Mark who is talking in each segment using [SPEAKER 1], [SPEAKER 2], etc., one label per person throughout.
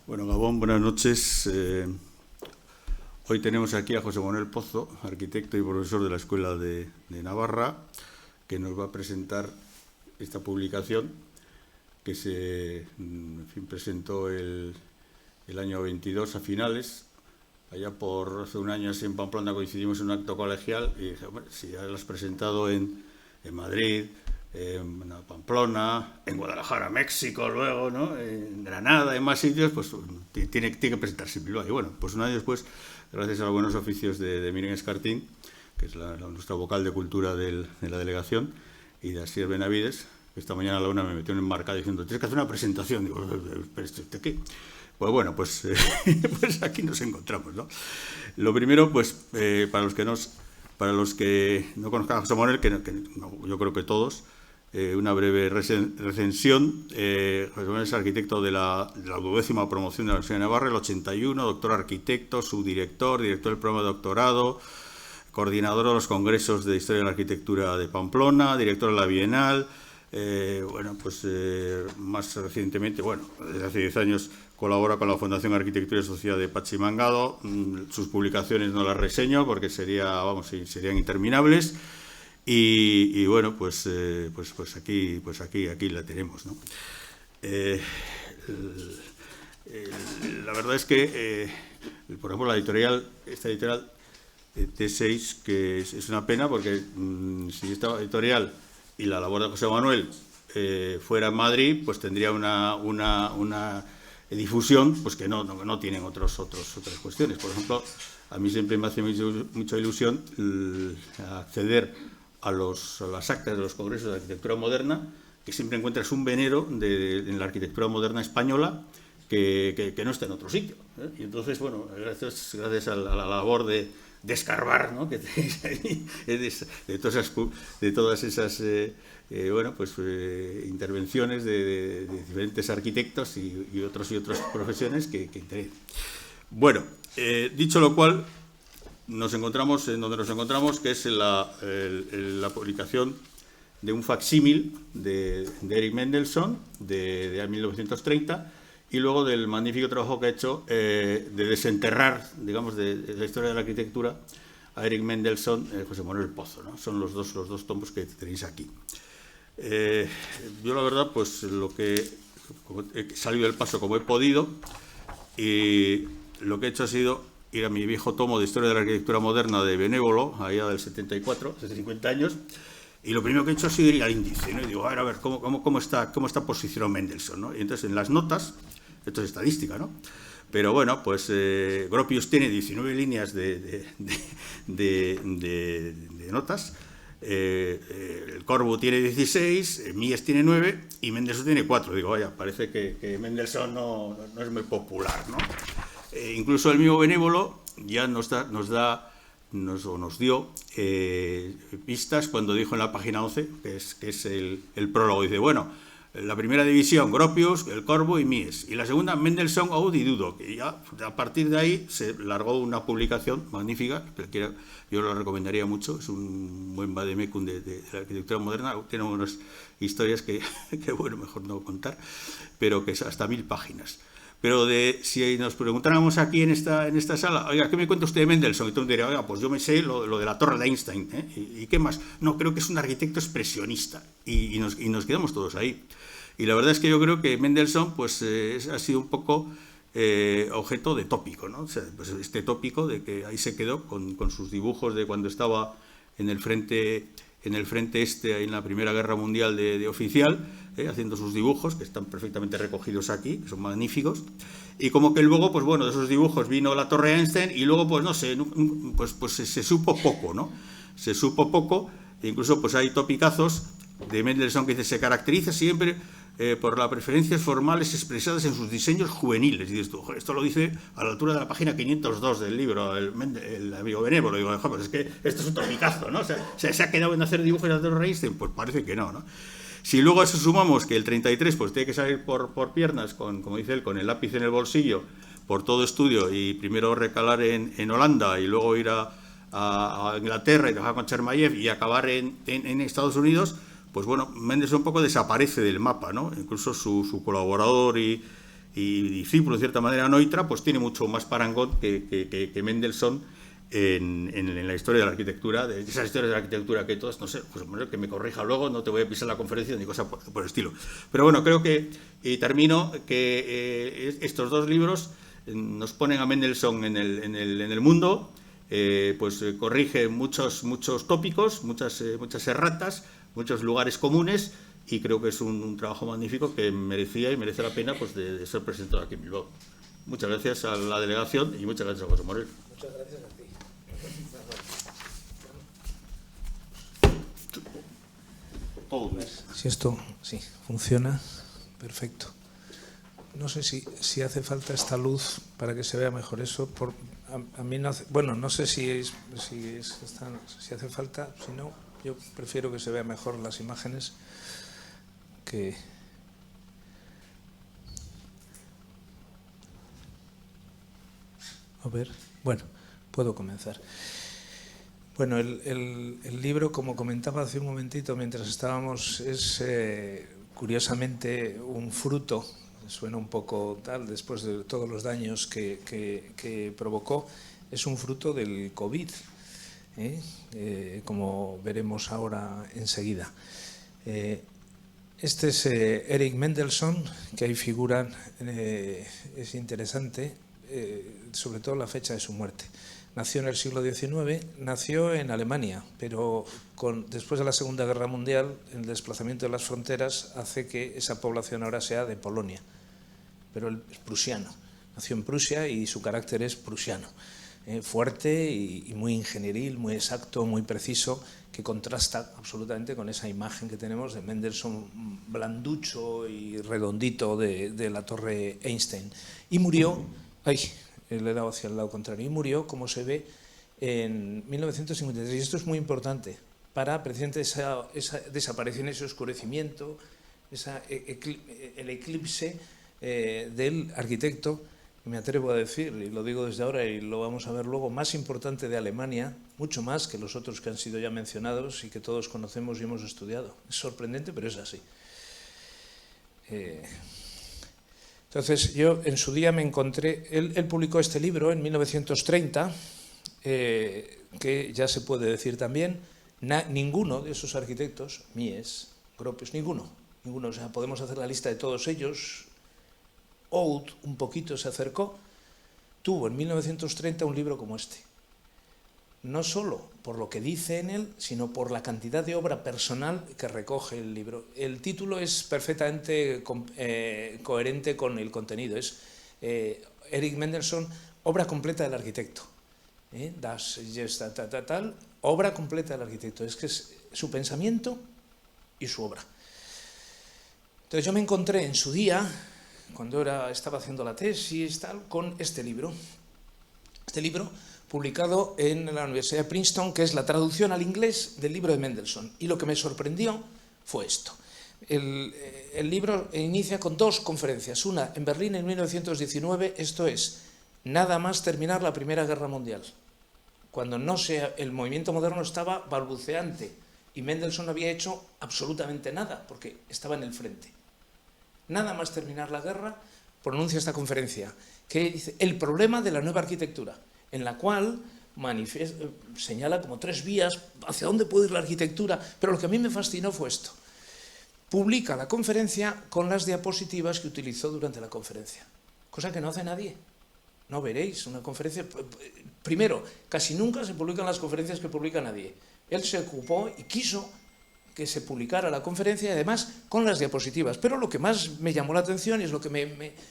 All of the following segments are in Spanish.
[SPEAKER 1] Bueno, Gabón, buenas noches. Hoy tenemos aquí a José Manuel Pozo, arquitecto y profesor de la Escuela de Navarra, que nos va a presentar esta publicación que se presentó el año 22 a finales. Allá por hace un año así en Pamplona coincidimos en un acto colegial y dije, hombre, si ya lo has presentado en Madrid, en Pamplona, en Guadalajara, México, luego, ¿no? En Granada, en más sitios, pues tiene que presentarse en Bilbao. Y bueno, pues un año después, gracias a los buenos oficios de Miren Escartín, que es nuestra vocal de cultura de la delegación, y de Asier Benavides, que esta mañana a la una me metió en enmarcada diciendo, tienes que hacer una presentación. Digo, ¿pero esto qué? Pues bueno, pues aquí nos encontramos, ¿no? Lo primero, pues para los que no conozcan a José Manuel, yo creo que todos, una breve recensión. José Manuel es arquitecto de la 12ª promoción de la Universidad de Navarra, el 81, doctor arquitecto, subdirector, director del programa de doctorado, coordinador de los congresos de Historia de la Arquitectura de Pamplona, director de la Bienal. Más recientemente, desde hace 10 años colabora con la Fundación Arquitectura y Sociedad de Pachi Mangado. Sus publicaciones no las reseño porque serían interminables. Y bueno, pues aquí la tenemos, ¿no? La verdad es que, por ejemplo, esta editorial T6, que es una pena porque si esta editorial y la labor de José Manuel fuera en Madrid, pues tendría una difusión pues que no tienen otras cuestiones. Por ejemplo, a mí siempre me hace mucha ilusión acceder a las actas de los congresos de arquitectura moderna, que siempre encuentras un venero en la arquitectura moderna española que no está en otro sitio, ¿eh? Y entonces, bueno, gracias a la labor de escarbar, ¿no?, que tenéis ahí, de todas esas intervenciones de diferentes arquitectos y otras profesiones que interesan. Bueno, dicho lo cual, nos encontramos en donde nos encontramos, que es la publicación de un facsímil de Eric Mendelsohn de 1930, y luego del magnífico trabajo que ha hecho de desenterrar, digamos, de la historia de la arquitectura a Eric Mendelsohn, José Manuel Pozo, ¿no? Son los dos tomos que tenéis aquí. Yo la verdad, pues he salido del paso como he podido, y lo que he hecho ha sido ir a mi viejo tomo de Historia de la Arquitectura Moderna de Benévolo, allá del 74, hace 50 años, y lo primero que he hecho ha sido ir al índice, ¿no? Y digo, a ver, ¿cómo está posicionado Mendelsohn, ¿no? Y entonces en las notas, esto es estadística, ¿no? Pero bueno, pues Gropius tiene 19 líneas de notas, el Corbu tiene 16, Mies tiene 9 y Mendelsohn tiene 4. Digo, vaya, parece que Mendelsohn no es muy popular, ¿no? Incluso el mismo Benévolo ya nos dio pistas cuando dijo en la página 11, que es el prólogo. Dice, bueno, la primera división, Gropius, el Corbu y Mies. Y la segunda, Mendelsohn, Oud y Dudok. Y ya a partir de ahí se largó una publicación magnífica, que yo lo recomendaría mucho. Es un buen vademecum de la arquitectura moderna. Tiene unas historias que bueno, mejor no contar, pero que es hasta 1000 páginas. Pero si nos preguntáramos aquí en esta sala, oiga, ¿qué me cuenta usted de Mendelsohn? Y tú me dirías, oiga, pues yo me sé lo de la Torre de Einstein, ¿eh? ¿Y qué más? No, creo que es un arquitecto expresionista. Y nos quedamos todos ahí. Y la verdad es que yo creo que Mendelsohn pues, ha sido un poco objeto de tópico, ¿no? O sea, pues este tópico de que ahí se quedó con sus dibujos de cuando estaba en el frente este, en la Primera Guerra Mundial de oficial, haciendo sus dibujos, que están perfectamente recogidos aquí, que son magníficos, y como que luego, pues bueno, de esos dibujos vino la Torre Einstein, y luego, pues no sé, pues se supo poco, ¿no? Se supo poco, e incluso pues hay topicazos de Mendelsohn que dice, se caracteriza siempre por las preferencias formales expresadas en sus diseños juveniles. Y dices tú, esto lo dice a la altura de la página 502 del libro, el amigo Benévolo. Digo, pues es que esto es un topicazo, ¿no? O sea, ¿se ha quedado en hacer dibujos de la Torre Einstein? Pues parece que no, ¿no? Si luego a eso sumamos que el 33 pues tiene que salir por piernas, como dice él, con el lápiz en el bolsillo, por todo estudio, y primero recalar en Holanda y luego ir a Inglaterra y trabajar con Chermayev y acabar en Estados Unidos, pues bueno, Mendelsohn un poco desaparece del mapa, ¿no? Incluso su colaborador y y discípulo, de cierta manera, Neutra, pues tiene mucho más parangón que Mendelssohn en la historia de la arquitectura, de esas historias de la arquitectura que todos, no sé, pues que me corrija luego, no te voy a pisar la conferencia ni cosa por el estilo. Pero bueno, creo que, y termino, que estos dos libros nos ponen a Mendelssohn en el mundo, pues corrige muchos tópicos, muchas erratas, muchos lugares comunes, y creo que es un trabajo magnífico que merecía y merece la pena pues de ser presentado aquí en Bilbao. Muchas gracias a la delegación y muchas gracias a José Morel.
[SPEAKER 2] Muchas gracias a ti. Si esto sí funciona, perfecto. No sé si hace falta esta luz para que se vea mejor eso. A mí no hace, bueno, no sé si hace falta, si no, yo prefiero que se vean mejor las imágenes que... A ver, bueno, puedo comenzar. Bueno, el libro, como comentaba hace un momentito mientras estábamos, es curiosamente un fruto, suena un poco tal, después de todos los daños que provocó, es un fruto del COVID, como veremos ahora enseguida. Este es Erich Mendelssohn, que ahí figuran, es interesante, sobre todo la fecha de su muerte. Nació en el siglo XIX, nació en Alemania, pero después de la Segunda Guerra Mundial, el desplazamiento de las fronteras hace que esa población ahora sea de Polonia, pero él es prusiano. Nació en Prusia y su carácter es prusiano, fuerte y muy ingenieril, muy exacto, muy preciso, que contrasta absolutamente con esa imagen que tenemos de Mendelssohn blanducho y redondito de la Torre Einstein. Y murió... ¡Ay! Le he dado hacia el lado contrario, y murió, como se ve, en 1953. Y esto es muy importante para precisamente esa desaparición, ese oscurecimiento, el eclipse del arquitecto, que me atrevo a decir, y lo digo desde ahora y lo vamos a ver luego, más importante de Alemania, mucho más que los otros que han sido ya mencionados y que todos conocemos y hemos estudiado. Es sorprendente, pero es así. Entonces, yo en su día me encontré, él publicó este libro en 1930, que ya se puede decir también, ninguno de esos arquitectos, Mies, Gropius, ninguno, o sea, podemos hacer la lista de todos ellos. Oud un poquito se acercó, tuvo en 1930 un libro como este. No solo por lo que dice en él, sino por la cantidad de obra personal que recoge el libro. El título es perfectamente coherente con el contenido. Es Erich Mendelssohn, obra completa del arquitecto. Obra completa del arquitecto. Es que es su pensamiento y su obra. Entonces yo me encontré en su día, cuando estaba haciendo la tesis, con este libro. Este libro publicado en la Universidad de Princeton, que es la traducción al inglés del libro de Mendelssohn. Y lo que me sorprendió fue esto. El libro inicia con dos conferencias, una en Berlín en 1919, esto es, nada más terminar la Primera Guerra Mundial, cuando el movimiento moderno estaba balbuceante y Mendelssohn no había hecho absolutamente nada, porque estaba en el frente. Nada más terminar la guerra, pronuncia esta conferencia, que dice, el problema de la nueva arquitectura, en la cual señala como tres vías hacia dónde puede ir la arquitectura, pero lo que a mí me fascinó fue esto. Publica la conferencia con las diapositivas que utilizó durante la conferencia, cosa que no hace nadie. No veréis una conferencia... Primero, casi nunca se publican las conferencias que publica nadie. Él se ocupó y quiso que se publicara la conferencia y además con las diapositivas. Pero lo que más me llamó la atención es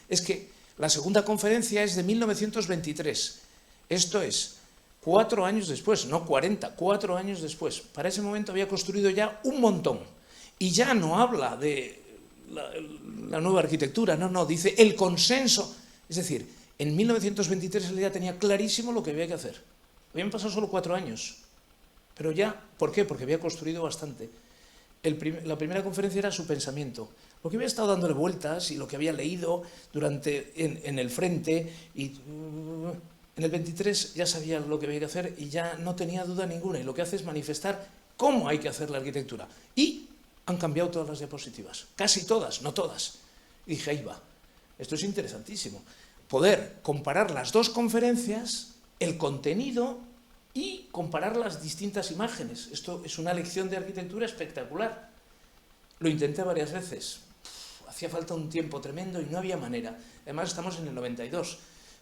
[SPEAKER 2] es que la segunda conferencia es de 1923. Esto es 4 años después, no 40, 4 años después. Para ese momento había construido ya un montón. Y ya no habla de la nueva arquitectura, no, dice el consenso. Es decir, en 1923 él ya tenía clarísimo lo que había que hacer. Habían pasado solo 4 años. Pero ya, ¿por qué? Porque había construido bastante. La primera conferencia era su pensamiento. Lo que había estado dándole vueltas y lo que había leído en el frente y... En el 23 ya sabía lo que había que hacer y ya no tenía duda ninguna. Y lo que hace es manifestar cómo hay que hacer la arquitectura. Y han cambiado todas las diapositivas. Casi todas, no todas. Y dije, ahí va. Esto es interesantísimo. Poder comparar las dos conferencias, el contenido y comparar las distintas imágenes. Esto es una lección de arquitectura espectacular. Lo intenté varias veces. Hacía falta un tiempo tremendo y no había manera. Además estamos en el 92.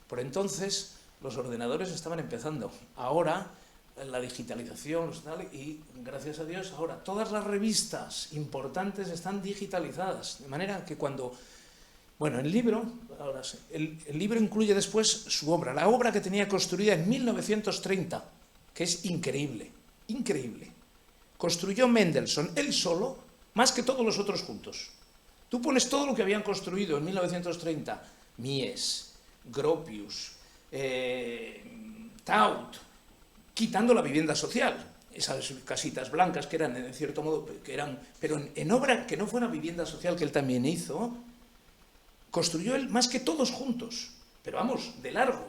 [SPEAKER 2] Por entonces los ordenadores estaban empezando. Ahora la digitalización y gracias a Dios ahora todas las revistas importantes están digitalizadas. De manera que cuando... Bueno, el libro incluye después su obra, la obra que tenía construida en 1930, que es increíble, increíble. Construyó Mendelssohn él solo, más que todos los otros juntos. Tú pones todo lo que habían construido en 1930, Mies, Gropius, Taut, quitando la vivienda social, esas casitas blancas que eran, en cierto modo, pero en obra que no fuera vivienda social, que él también hizo, construyó él más que todos juntos, pero vamos, de largo.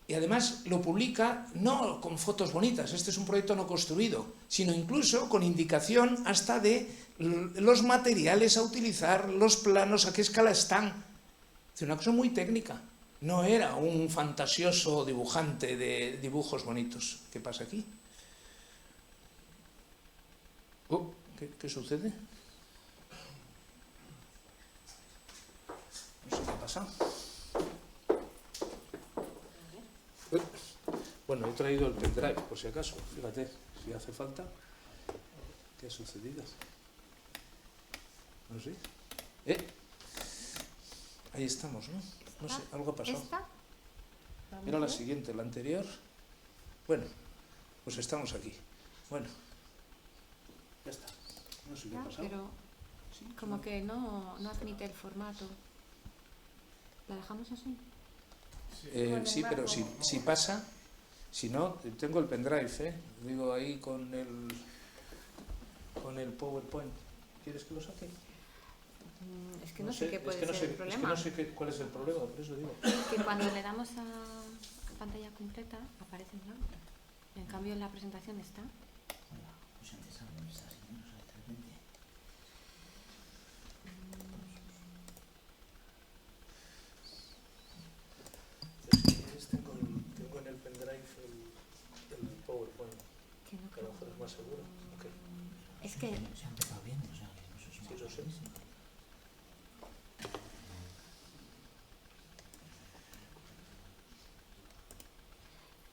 [SPEAKER 2] Y además lo publica no con fotos bonitas, este es un proyecto no construido, sino incluso con indicación hasta de los materiales a utilizar, los planos, a qué escala están. Es una cosa muy técnica. No era un fantasioso dibujante de dibujos bonitos. ¿Qué pasa aquí? ¿Qué sucede? No sé qué pasa. Bueno, he traído el pendrive, por si acaso. Fíjate, si hace falta. ¿Qué ha sucedido? No sé. Ahí estamos, ¿no? No sé, algo ha pasado.
[SPEAKER 3] ¿Esta?
[SPEAKER 2] Era la siguiente, la anterior. Bueno, pues estamos aquí. Bueno, ya está. No sé qué ha pasado.
[SPEAKER 3] Pero
[SPEAKER 2] Sí,
[SPEAKER 3] como que no admite el formato. ¿La dejamos así?
[SPEAKER 2] sí, pero si pasa, si no, tengo el pendrive, digo ahí con el PowerPoint. ¿Quieres que lo saque?
[SPEAKER 3] Es que no sé qué puede ser el problema.
[SPEAKER 2] Es que no sé cuál es el problema, por eso digo.
[SPEAKER 3] Que cuando le damos a pantalla completa aparece en blanco. En cambio en la presentación está.
[SPEAKER 2] Tengo en el pendrive el PowerPoint,
[SPEAKER 3] Que no,
[SPEAKER 2] que a lo mejor es más seguro. Okay.
[SPEAKER 3] es que
[SPEAKER 2] Sí, lo sé.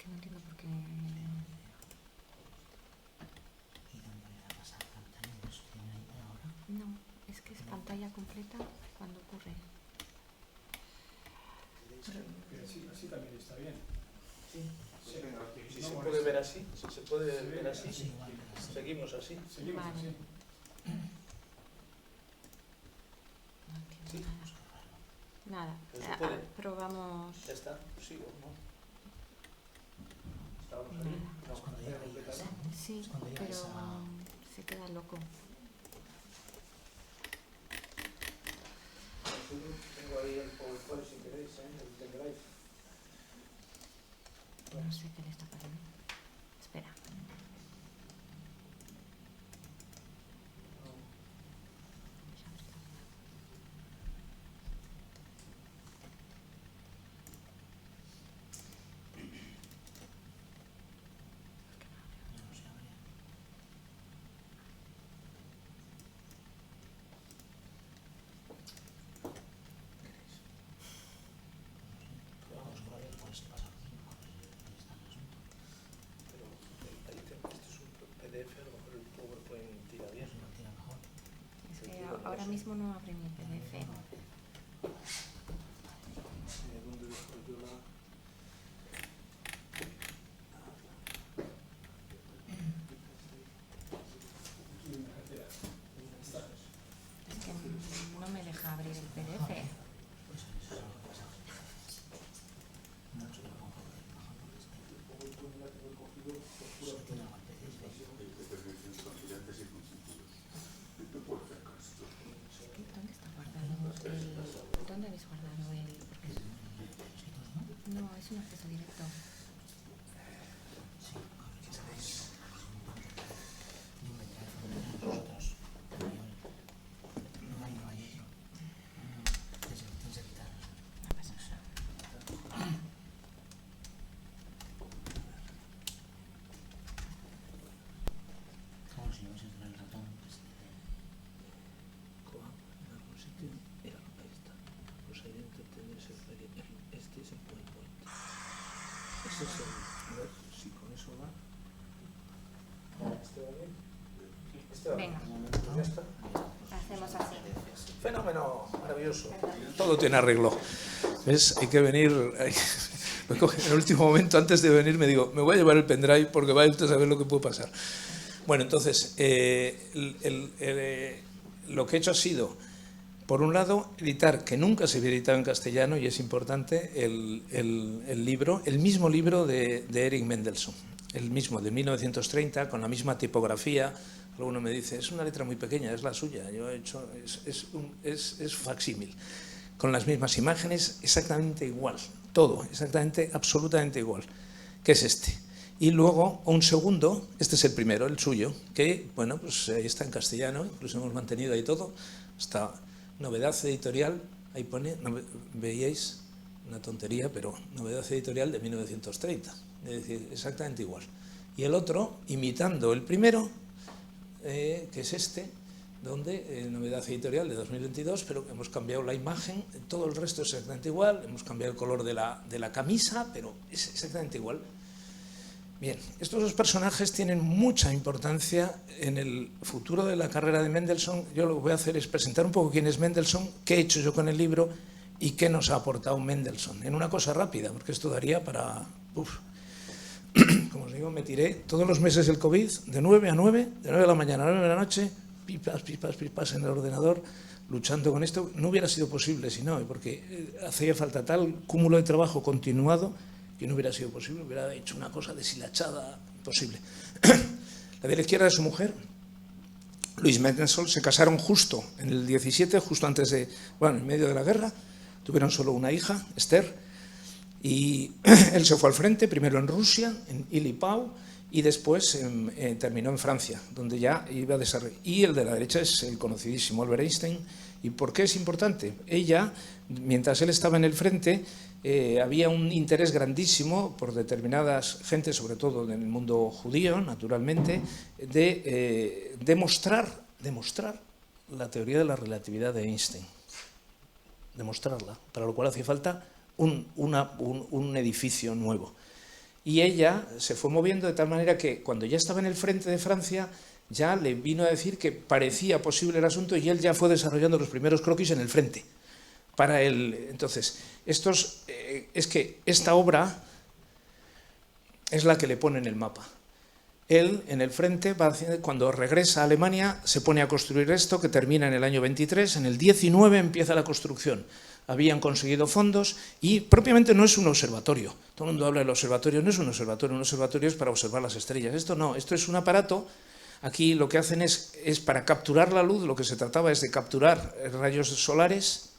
[SPEAKER 3] no entiendo por qué. No, es que es pantalla completa cuando ocurre.
[SPEAKER 4] Así también está bien.
[SPEAKER 2] Si se puede ver así, seguimos así.
[SPEAKER 4] Seguimos
[SPEAKER 3] Vale.
[SPEAKER 4] así.
[SPEAKER 3] No entiendo
[SPEAKER 2] Sí.
[SPEAKER 3] nada.
[SPEAKER 2] Pero se
[SPEAKER 3] Nada.
[SPEAKER 2] puede.
[SPEAKER 3] Probamos.
[SPEAKER 2] Ya está, sí o no. Estábamos
[SPEAKER 3] Nada.
[SPEAKER 2] ahí. No, pantalla completa, ¿no?
[SPEAKER 3] Sí, pero se queda loco.
[SPEAKER 2] Tengo ahí el PowerPoint si queréis, el pendrive.
[SPEAKER 3] No sé qué le está pasando. Espera. Ahora mismo no abre mi PDF. Es que no me deja abrir el PDF. ¿Dónde está guardado el...? ¿Dónde habéis guardado el...? No, es un acceso directo.
[SPEAKER 2] A ver si con eso va. ¿Este va bien? ¿Este va bien?
[SPEAKER 3] Venga.
[SPEAKER 2] Pues ya está.
[SPEAKER 3] Hacemos así.
[SPEAKER 2] Fenómeno, maravilloso. Todo tiene arreglo. ¿Ves? Hay que venir... En el último momento, antes de venir, me digo, me voy a llevar el pendrive porque vaya usted a saber lo que puede pasar. Bueno, entonces, lo que he hecho ha sido, por un lado, editar, que nunca se había editado en castellano, y es importante, el libro, el mismo libro de Erich Mendelsohn, el mismo, de 1930, con la misma tipografía. Alguno me dice, es una letra muy pequeña, es la suya. Yo he hecho, es facsímil, con las mismas imágenes, exactamente igual, todo, exactamente, absolutamente igual, que es este. Y luego un segundo, este es el primero, el suyo, que, bueno, pues ahí está en castellano, incluso hemos mantenido ahí todo, está novedad editorial, ahí pone, veíais, una tontería, pero novedad editorial de 1930, es decir, exactamente igual. Y el otro, imitando el primero, que es este, donde novedad editorial de 2022, pero hemos cambiado la imagen, todo el resto es exactamente igual, hemos cambiado el color de la camisa, pero es exactamente igual. Bien, estos dos personajes tienen mucha importancia en el futuro de la carrera de Mendelssohn. Yo lo que voy a hacer es presentar un poco quién es Mendelssohn, qué he hecho yo con el libro y qué nos ha aportado Mendelssohn. En una cosa rápida, porque esto daría para... Como os digo, me tiré todos los meses del COVID, de 9 a 9, de 9 de la mañana a 9 de la noche, pipas en el ordenador, luchando con esto. No hubiera sido posible si no, porque hacía falta tal cúmulo de trabajo continuado que no hubiera sido posible, hubiera hecho una cosa deshilachada, imposible. La de la izquierda es su mujer, Louise Mendelssohn. Se casaron justo en el 17, justo antes de, bueno, en medio de la guerra. Tuvieron solo una hija, Esther, y él se fue al frente, primero en Rusia, en Ili-Pau, y después terminó en Francia, donde ya iba a desarrollar. Y el de la derecha es el conocidísimo Albert Einstein. ¿Y por qué es importante? Ella, mientras él estaba en el frente, había un interés grandísimo por determinadas gentes, sobre todo en el mundo judío, naturalmente, de demostrar la teoría de la relatividad de Einstein. Demostrarla, para lo cual hacía falta un edificio nuevo. Y ella se fue moviendo de tal manera que cuando ya estaba en el frente de Francia, ya le vino a decir que parecía posible el asunto y él ya fue desarrollando los primeros croquis en el frente. Para él, entonces, es que esta obra es la que le pone en el mapa. Él, en el frente, cuando regresa a Alemania, se pone a construir esto, que termina en el año 23, en el 19 empieza la construcción. Habían conseguido fondos y propiamente no es un observatorio. Todo el mundo habla del observatorio, no es un observatorio es para observar las estrellas. Esto no, esto es un aparato. Aquí lo que hacen es para capturar la luz, lo que se trataba es de capturar rayos solares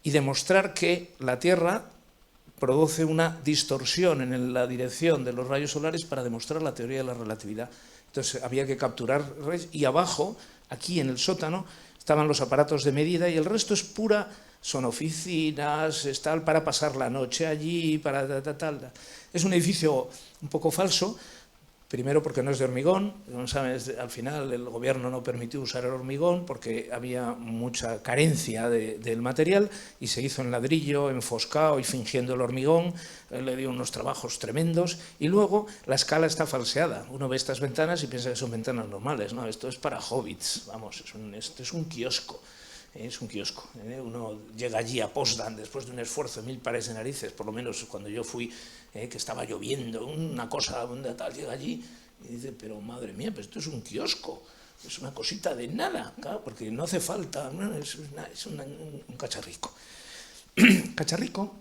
[SPEAKER 2] y demostrar que la Tierra produce una distorsión en la dirección de los rayos solares para demostrar la teoría de la relatividad. Entonces había que capturar rayos y abajo, aquí en el sótano, estaban los aparatos de medida y el resto es pura... Son oficinas, tal, para pasar la noche allí, para tal. Es un edificio un poco falso, primero porque no es de hormigón, como sabes, al final el gobierno no permitió usar el hormigón porque había mucha carencia del material y se hizo en ladrillo, enfoscado y fingiendo el hormigón, le dio unos trabajos tremendos y luego la escala está falseada. Uno ve estas ventanas y piensa que son ventanas normales, no, esto es para hobbits, vamos, esto es un kiosco. Es un kiosco. Uno llega allí a Potsdam después de un esfuerzo de 1000 pares de narices, por lo menos cuando yo fui, que estaba lloviendo, una cosa tal, llega allí y dice, pero madre mía, pues esto es un kiosco, es una cosita de nada, claro, porque no hace falta, ¿no? Es un cacharrico. Cacharrico,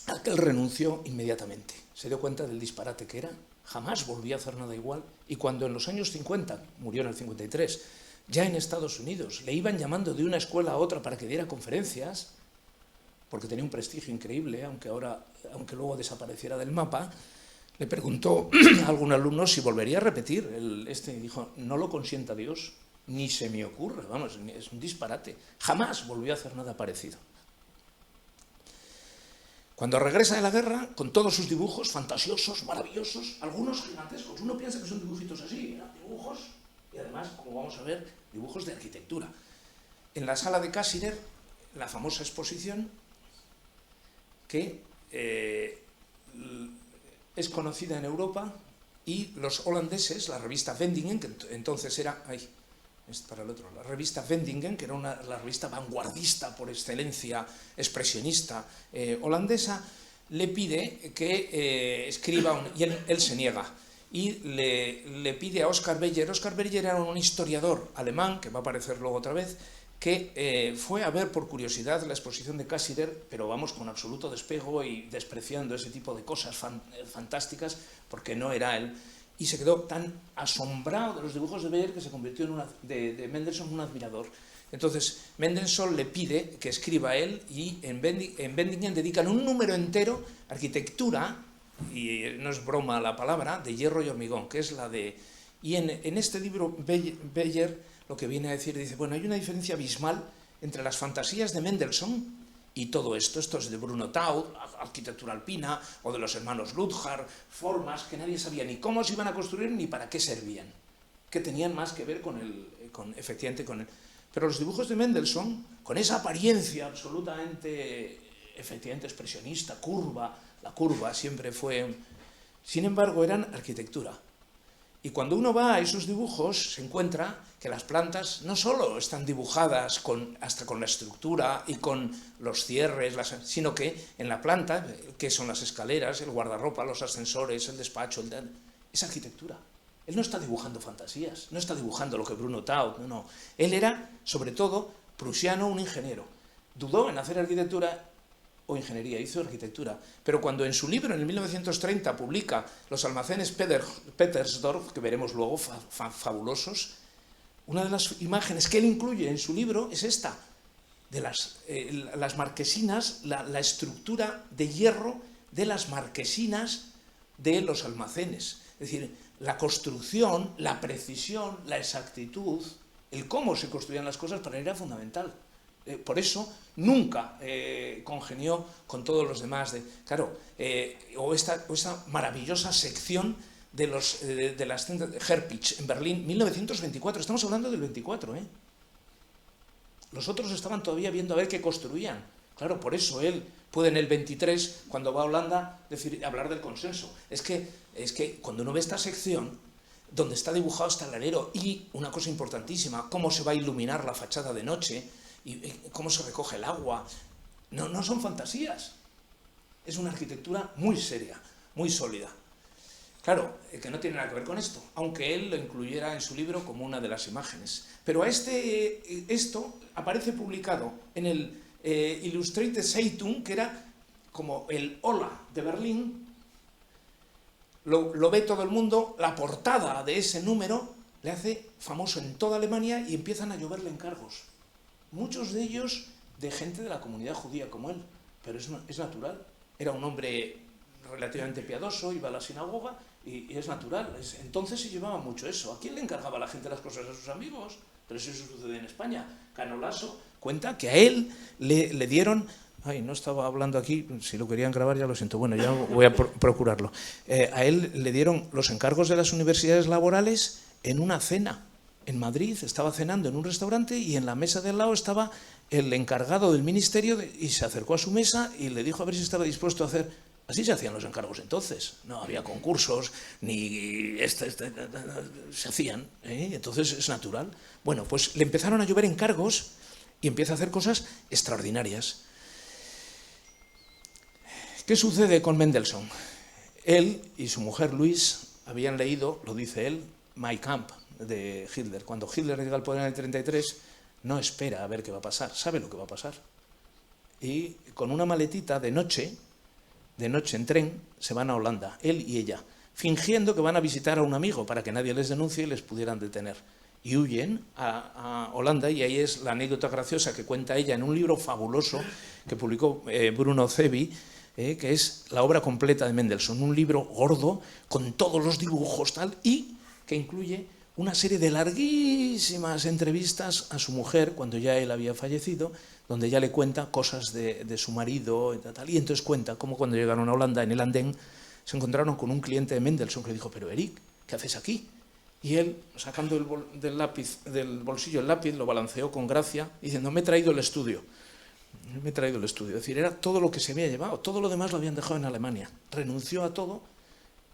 [SPEAKER 2] aquel renunció inmediatamente, se dio cuenta del disparate que era, jamás volvió a hacer nada igual, y cuando en los años 50, murió en el 53, ya en Estados Unidos, le iban llamando de una escuela a otra para que diera conferencias, porque tenía un prestigio increíble, aunque luego desapareciera del mapa, le preguntó a algún alumno si volvería a repetir y dijo, no lo consienta Dios, ni se me ocurre, vamos, es un disparate. Jamás volvió a hacer nada parecido. Cuando regresa de la guerra, con todos sus dibujos fantasiosos, maravillosos, algunos gigantescos, uno piensa que son dibujitos así, ¿no? Dibujos... Y además, como vamos a ver, dibujos de arquitectura. En la sala de Cassirer, la famosa exposición, que es conocida en Europa y los holandeses, la revista Vendingen, que entonces era... es para el otro. La revista Vendingen, que era la revista vanguardista por excelencia, expresionista holandesa, le pide que escriba, y él se niega, y le pide a Oscar Beyer. Oscar Beyer era un historiador alemán, que va a aparecer luego otra vez, que fue a ver por curiosidad la exposición de Cassirer, pero vamos, con absoluto despego y despreciando ese tipo de cosas fantásticas, porque no era él. Y se quedó tan asombrado de los dibujos de Beyer que se convirtió de Mendelssohn en un admirador. Entonces, Mendelssohn le pide que escriba él, y en Vendingen dedican un número entero a arquitectura, y no es broma la palabra, de hierro y hormigón, que es la de... Y en este libro Beyer lo que viene a decir, dice, bueno, hay una diferencia abismal entre las fantasías de Mendelssohn y todo esto. Esto es de Bruno Taut, arquitectura alpina, o de los hermanos Luthard, formas que nadie sabía ni cómo se iban a construir ni para qué servían, que tenían más que ver efectivamente con el... Pero los dibujos de Mendelssohn, con esa apariencia absolutamente, efectivamente, expresionista, curva, la curva siempre fue... Sin embargo, eran arquitectura. Y cuando uno va a esos dibujos, se encuentra que las plantas no solo están dibujadas hasta con la estructura y con los cierres, sino que en la planta, que son las escaleras, el guardarropa, los ascensores, el despacho, es arquitectura. Él no está dibujando fantasías, no está dibujando lo que Bruno Taut, no. Él era, sobre todo, prusiano, un ingeniero. Dudó en hacer arquitectura o ingeniería, hizo arquitectura. Pero cuando en su libro, en el 1930, publica Los almacenes Petersdorf, que veremos luego, fabulosos, una de las imágenes que él incluye en su libro es esta, de las marquesinas, la estructura de hierro de las marquesinas de los almacenes. Es decir, la construcción, la precisión, la exactitud, el cómo se construían las cosas para él era fundamental. Por eso nunca congenió con todos los demás. O esta maravillosa sección de las Herpich en Berlín, 1924. Estamos hablando del 24, ¿eh? Los otros estaban todavía viendo a ver qué construían. Claro, por eso él puede en el 23, cuando va a Holanda, hablar del consenso. Es que cuando uno ve esta sección, donde está dibujado hasta el alero, y una cosa importantísima, cómo se va a iluminar la fachada de noche, y cómo se recoge el agua, no son fantasías. Es una arquitectura muy seria, muy sólida. Claro, que no tiene nada que ver con esto, aunque él lo incluyera en su libro como una de las imágenes. Pero esto aparece publicado en el Illustrated Zeitung, que era como el Hola de Berlín. Lo ve todo el mundo, la portada de ese número le hace famoso en toda Alemania y empiezan a lloverle encargos. Muchos de ellos de gente de la comunidad judía como él, pero es natural. Era un hombre relativamente piadoso, iba a la sinagoga y es natural. Entonces se llevaba mucho eso. ¿A quién le encargaba la gente las cosas? A sus amigos. Pero eso sucede en España. Cano Lasso cuenta que a él le dieron... Ay, no estaba hablando aquí, si lo querían grabar ya lo siento, bueno, ya voy a procurarlo. A él le dieron los encargos de las universidades laborales en una cena. En Madrid estaba cenando en un restaurante y en la mesa de al lado estaba el encargado del ministerio y se acercó a su mesa y le dijo a ver si estaba dispuesto a hacer... Así se hacían los encargos entonces, no había concursos, ni se hacían, entonces es natural. Bueno, pues le empezaron a llover encargos y empieza a hacer cosas extraordinarias. ¿Qué sucede con Mendelssohn? Él y su mujer Louise habían leído, lo dice él, Mein Kampf de Hitler. Cuando Hitler llega al poder en el 33, no espera a ver qué va a pasar, sabe lo que va a pasar. Y con una maletita de noche en tren, se van a Holanda, él y ella, fingiendo que van a visitar a un amigo para que nadie les denuncie y les pudieran detener. Y huyen a Holanda, y ahí es la anécdota graciosa que cuenta ella en un libro fabuloso que publicó Bruno Zevi, que es la obra completa de Mendelssohn, un libro gordo con todos los dibujos tal, y que incluye una serie de larguísimas entrevistas a su mujer cuando ya él había fallecido, donde ella le cuenta cosas de su marido y tal, y entonces cuenta cómo cuando llegaron a Holanda en el andén se encontraron con un cliente de Mendelssohn que le dijo: pero Eric, ¿qué haces aquí? Y él, sacando del bolsillo el lápiz, lo balanceó con gracia diciendo: me he traído el estudio. Me he traído el estudio. Es decir, era todo lo que se había llevado, todo lo demás lo habían dejado en Alemania. Renunció a todo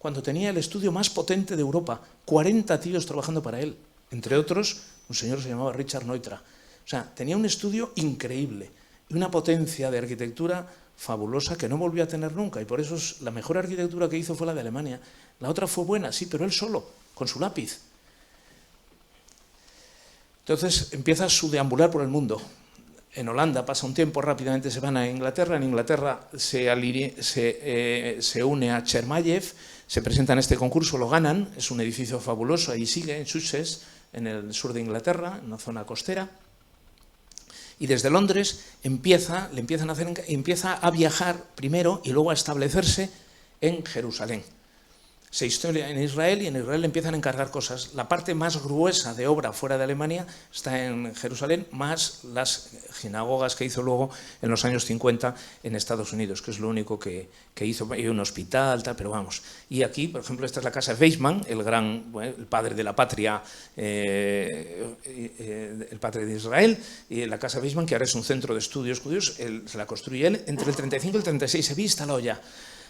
[SPEAKER 2] cuando tenía el estudio más potente de Europa, 40 tíos trabajando para él, entre otros un señor que se llamaba Richard Neutra. O sea, tenía un estudio increíble y una potencia de arquitectura fabulosa que no volvió a tener nunca, y por eso la mejor arquitectura que hizo fue la de Alemania. La otra fue buena, sí, pero él solo, con su lápiz. Entonces empieza su deambular por el mundo. En Holanda pasa un tiempo, rápidamente se van a Inglaterra. En Inglaterra se une a Chermayev, se presenta en este concurso, lo ganan, es un edificio fabuloso, ahí sigue, en Sussex, en el sur de Inglaterra, en una zona costera. Y desde Londres empieza a viajar primero y luego a establecerse en Jerusalén. Se historia en Israel y en Israel le empiezan a encargar cosas. La parte más gruesa de obra fuera de Alemania está en Jerusalén, más las sinagogas que hizo luego en los años 50 en Estados Unidos, que es lo único que hizo, y un hospital, tal, pero vamos. Y aquí, por ejemplo, esta es la casa de Weizmann, el padre de la patria, el padre de Israel, y la casa de Weizmann, que ahora es un centro de estudios judíos, se la construye él entre el 35 y el 36, se había instalado ya.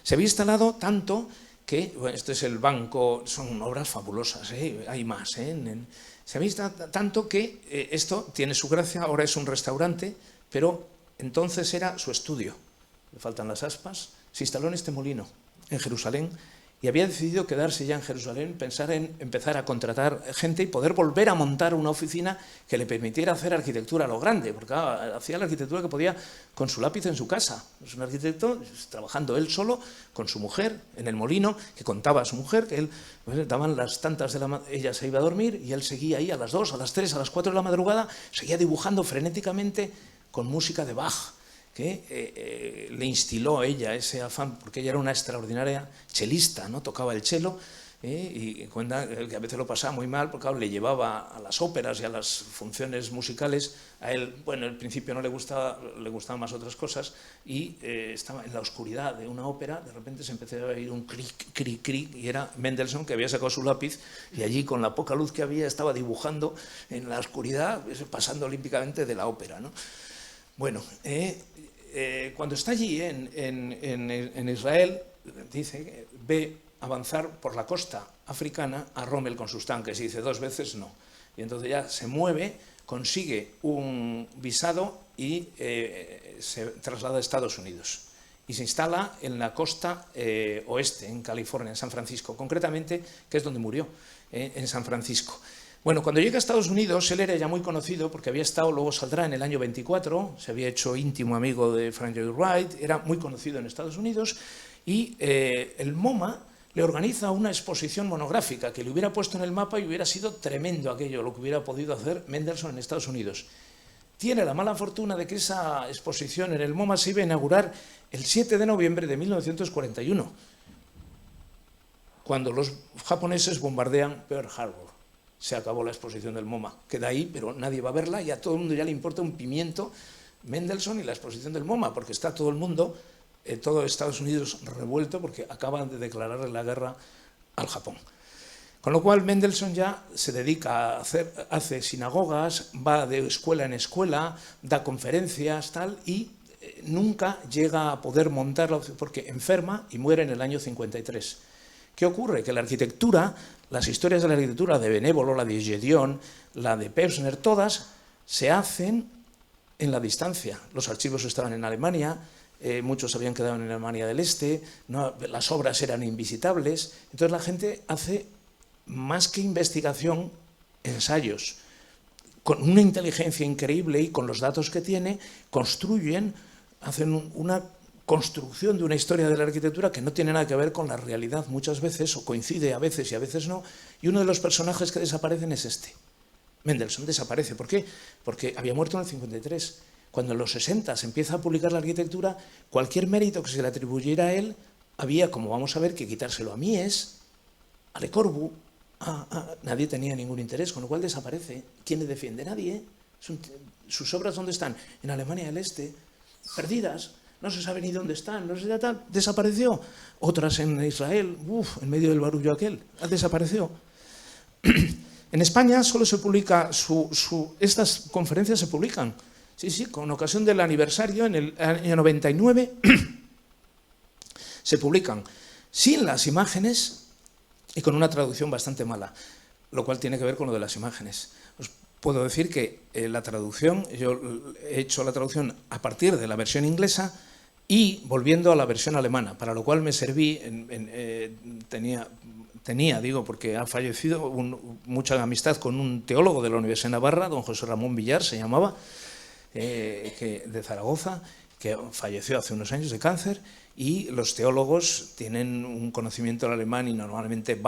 [SPEAKER 2] Se había instalado tanto que, bueno, este es el banco, son obras fabulosas, hay más. Se ha visto tanto que esto tiene su gracia, ahora es un restaurante, pero entonces era su estudio. Le faltan las aspas. Se instaló en este molino, en Jerusalén, y había decidido quedarse ya en Jerusalén, pensar en empezar a contratar gente y poder volver a montar una oficina que le permitiera hacer arquitectura a lo grande, porque hacía la arquitectura que podía con su lápiz en su casa. Es un arquitecto trabajando él solo con su mujer en el molino, que contaba a su mujer que él, pues, daban las tantas ella se iba a dormir y él seguía ahí a las 2, a las 3, a las 4 de la madrugada, seguía dibujando frenéticamente con música de Bach, que le instiló a ella ese afán, porque ella era una extraordinaria chelista, ¿no? Tocaba el chelo, y cuenta que a veces lo pasaba muy mal, porque claro, le llevaba a las óperas y a las funciones musicales. A él, bueno, al principio no le gustaban más otras cosas, y estaba en la oscuridad de una ópera, de repente se empezó a oír un cric, cric, cric, y era Mendelssohn, que había sacado su lápiz, y allí con la poca luz que había estaba dibujando en la oscuridad, pasando olímpicamente de la ópera, ¿no? Bueno, cuando está allí en Israel, dice que ve avanzar por la costa africana a Rommel con sus tanques, y dice 2 veces no. Y entonces ya se mueve, consigue un visado y se traslada a Estados Unidos. Y se instala en la costa oeste, en California, en San Francisco, concretamente, que es donde murió, en San Francisco. Bueno, cuando llega a Estados Unidos, él era ya muy conocido porque había estado, luego saldrá en el año 24, se había hecho íntimo amigo de Frank Lloyd Wright, era muy conocido en Estados Unidos, y el MoMA le organiza una exposición monográfica que le hubiera puesto en el mapa y hubiera sido tremendo aquello, lo que hubiera podido hacer Mendelssohn en Estados Unidos. Tiene la mala fortuna de que esa exposición en el MoMA se iba a inaugurar el 7 de noviembre de 1941, cuando los japoneses bombardean Pearl Harbor. Se acabó la exposición del MoMA, queda ahí, pero nadie va a verla y a todo el mundo ya le importa un pimiento Mendelssohn y la exposición del MoMA, porque está todo el mundo, todo Estados Unidos revuelto, porque acaban de declararle la guerra al Japón. Con lo cual Mendelssohn ya se dedica a hace sinagogas, va de escuela en escuela, da conferencias, tal, y nunca llega a poder montarla porque enferma y muere en el año 53. ¿Qué ocurre? Que la arquitectura, las historias de la arquitectura de Benévolo, la de Gedeon, la de Pevsner, todas se hacen en la distancia. Los archivos estaban en Alemania, muchos habían quedado en Alemania del Este, no, las obras eran invisitables. Entonces la gente hace, más que investigación, ensayos. Con una inteligencia increíble y con los datos que tiene, construyen, hacen una construcción de una historia de la arquitectura que no tiene nada que ver con la realidad muchas veces, o coincide a veces y a veces no, y uno de los personajes que desaparecen es este. Mendelssohn desaparece. ¿Por qué? Porque había muerto en el 53. Cuando en los 60 se empieza a publicar la arquitectura, cualquier mérito que se le atribuyera a él, había, como vamos a ver, que quitárselo a Mies, a Le Corbusier, nadie tenía ningún interés, con lo cual desaparece. ¿Quién le defiende? Nadie. ¿Sus obras dónde están? En Alemania del Este, perdidas. No se sabe ni dónde están, no se sabe tal, desapareció. Otras en Israel, en medio del barullo aquel, desapareció. En España solo se publica, estas conferencias se publican, sí, con ocasión del aniversario, en el año 99, se publican. sin las imágenes y con una traducción bastante mala, lo cual tiene que ver con lo de las imágenes. Os puedo decir que la traducción, yo he hecho la traducción a partir de la versión inglesa y volviendo a la versión alemana, para lo cual me serví, digo, porque ha fallecido, mucha amistad con un teólogo de la Universidad de Navarra, don José Ramón Villar se llamaba, de Zaragoza, que falleció hace unos años de cáncer, y los teólogos tienen un conocimiento del alemán y normalmente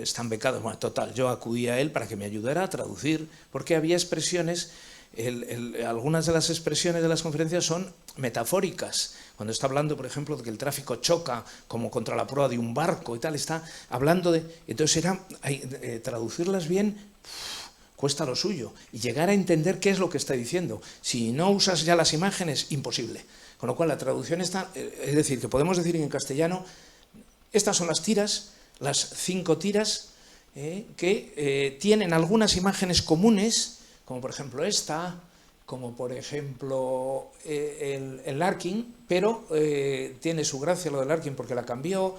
[SPEAKER 2] están becados. Bueno, total, yo acudí a él para que me ayudara a traducir, porque había expresiones, algunas de las expresiones de las conferencias son metafóricas. Cuando está hablando, por ejemplo, de que el tráfico choca como contra la proa de un barco y tal, está hablando de... Entonces traducirlas bien cuesta lo suyo y llegar a entender qué es lo que está diciendo. Si no usas ya las imágenes, imposible. Con lo cual la traducción está, es decir, que podemos decir en castellano, estas son las tiras, las 5 tiras, que tienen algunas imágenes comunes, como por ejemplo esta, como por ejemplo el Larkin, pero tiene su gracia lo del Larkin porque la cambió,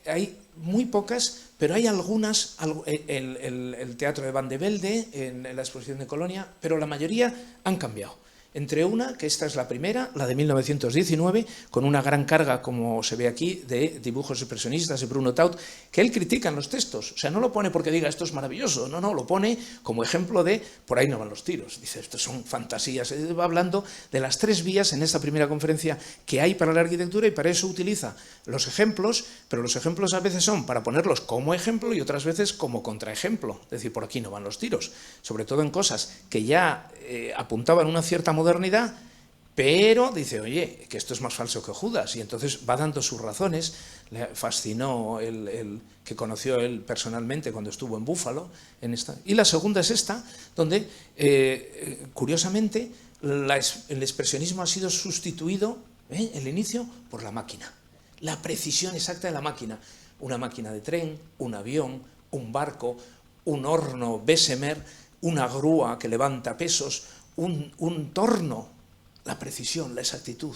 [SPEAKER 2] hay muy pocas, pero hay algunas, el teatro de Van de Velde en la exposición de Colonia, pero la mayoría han cambiado. Entre una, que esta es la primera, la de 1919, con una gran carga, como se ve aquí, de dibujos expresionistas de Bruno Taut, que él critica en los textos. O sea, no lo pone porque diga esto es maravilloso, no, lo pone como ejemplo de por ahí no van los tiros. Dice, estos son fantasías. Él va hablando de las 3 vías en esta primera conferencia que hay para la arquitectura y para eso utiliza los ejemplos, pero los ejemplos a veces son para ponerlos como ejemplo y otras veces como contraejemplo. Es decir, por aquí no van los tiros. Sobre todo en cosas que ya apuntaban una cierta modernidad, pero dice, oye, que esto es más falso que Judas, y entonces va dando sus razones. Le fascinó el que conoció él personalmente cuando estuvo en Búfalo. Y la segunda es esta, donde, curiosamente, el expresionismo ha sido sustituido, el inicio, por la máquina. La precisión exacta de la máquina. Una máquina de tren, un avión, un barco, un horno Bessemer, una grúa que levanta pesos, un torno, la precisión, la exactitud.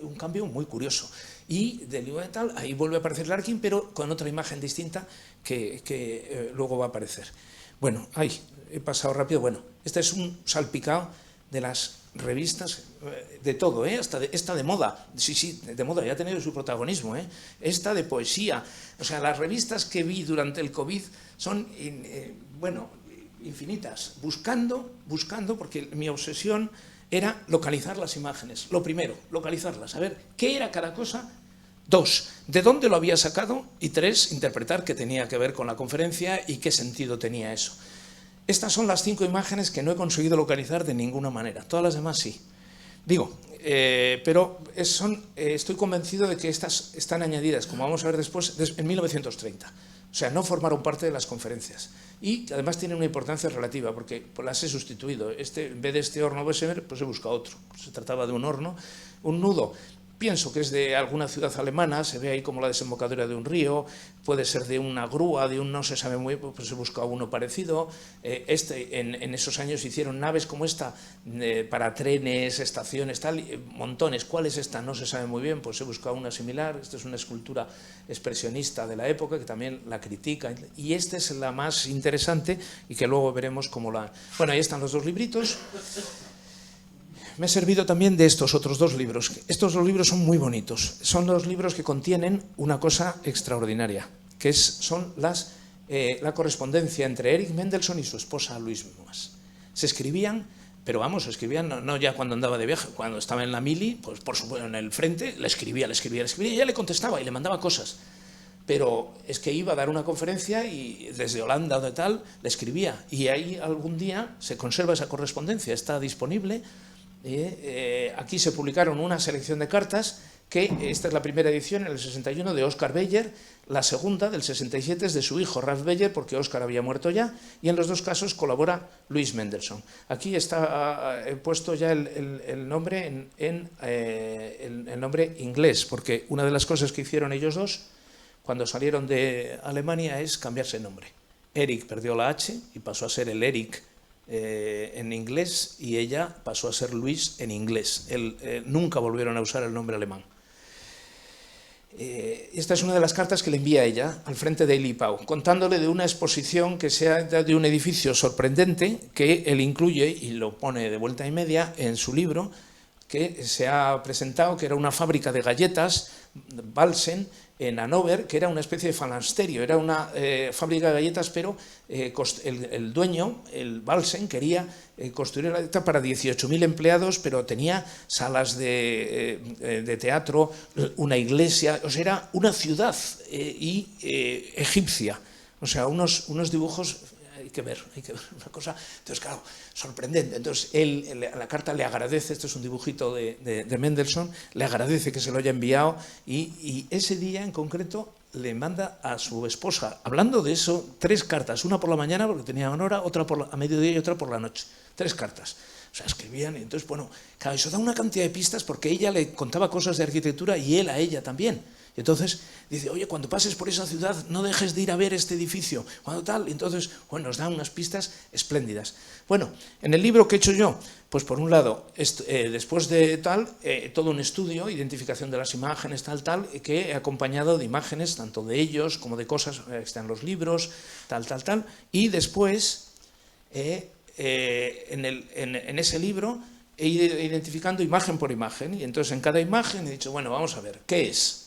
[SPEAKER 2] Un cambio muy curioso. Y del tal, ahí vuelve a aparecer Larkin, pero con otra imagen distinta que luego va a aparecer. Bueno, he pasado rápido. Bueno, este es un salpicado de las revistas, de todo, hasta esta de moda, sí, de moda, ya ha tenido su protagonismo, esta de poesía. O sea, las revistas que vi durante el COVID son, infinitas, buscando, porque mi obsesión era localizar las imágenes. Lo primero, localizarlas, saber qué era cada cosa. 2, de dónde lo había sacado. Y 3, interpretar qué tenía que ver con la conferencia y qué sentido tenía eso. Estas son las 5 imágenes que no he conseguido localizar de ninguna manera. Todas las demás sí. Digo, pero estoy convencido de que estas están añadidas, como vamos a ver después, en 1930. O sea, no formaron parte de las conferencias. Y además tienen una importancia relativa, porque las he sustituido. En vez de este horno Bessemer, pues he buscado otro. Se trataba de un horno, un nudo. Pienso que es de alguna ciudad alemana, se ve ahí como la desembocadura de un río, puede ser de una grúa, no se sabe muy bien, pues he buscado uno parecido. En esos años hicieron naves como esta para trenes, estaciones, tal, montones. ¿Cuál es esta? No se sabe muy bien, pues he buscado una similar. Esta es una escultura expresionista de la época que también la critica. Y esta es la más interesante y que luego veremos cómo la... Bueno, ahí están los 2 libritos. Me he servido también de estos otros 2 libros. Estos 2 libros son muy bonitos. Son 2 libros que contienen una cosa extraordinaria, que son la correspondencia entre Erich Mendelsohn y su esposa Louise Moas. Se escribían, pero vamos, escribían no ya cuando andaba de viaje, cuando estaba en la mili, pues por supuesto en el frente, le escribía, y ella le contestaba y le mandaba cosas. Pero es que iba a dar una conferencia y desde Holanda o de tal, le escribía. Y ahí algún día se conserva esa correspondencia, está disponible. Aquí se publicaron una selección de cartas, que esta es la primera edición en el 61 de Oscar Beyer, la segunda del 67 es de su hijo Ralph Beyer, porque Oscar había muerto ya, y en los 2 casos colabora Louise Mendelsohn. Aquí está puesto ya el nombre el nombre inglés, porque una de las cosas que hicieron ellos 2 cuando salieron de Alemania es cambiarse el nombre. Eric perdió la H y pasó a ser el Eric en inglés, y ella pasó a ser Luis en inglés. Nunca volvieron a usar el nombre alemán. Esta es una de las cartas que le envía ella al frente de Eli Pau, contándole de una exposición que se ha de un edificio sorprendente que él incluye y lo pone de vuelta y media en su libro, que se ha presentado, que era una fábrica de galletas, Balsen, en Hannover, que era una especie de falansterio, era una fábrica de galletas, pero el dueño, el Balsen, quería construir la galleta para 18.000 empleados, pero tenía salas de teatro, una iglesia, o sea, era una ciudad egipcia, o sea, unos dibujos. Hay que ver una cosa. Entonces, claro, sorprendente. Entonces, él a la carta le agradece, esto es un dibujito de Mendelssohn, le agradece que se lo haya enviado y ese día en concreto le manda a su esposa, hablando de eso, 3 cartas, una por la mañana porque tenía una hora, otra a mediodía y otra por la noche. 3 cartas. O sea, escribían y entonces, bueno, claro, eso da una cantidad de pistas porque ella le contaba cosas de arquitectura y él a ella también. Y entonces dice, oye, cuando pases por esa ciudad no dejes de ir a ver este edificio, cuando tal, y entonces, bueno, nos dan unas pistas espléndidas. Bueno, en el libro que he hecho yo, pues por un lado, después de tal, todo un estudio, identificación de las imágenes, tal, que he acompañado de imágenes, tanto de ellos como de cosas que están en los libros, tal, y después, en ese libro, he ido identificando imagen por imagen, y entonces en cada imagen he dicho, bueno, vamos a ver, ¿qué es?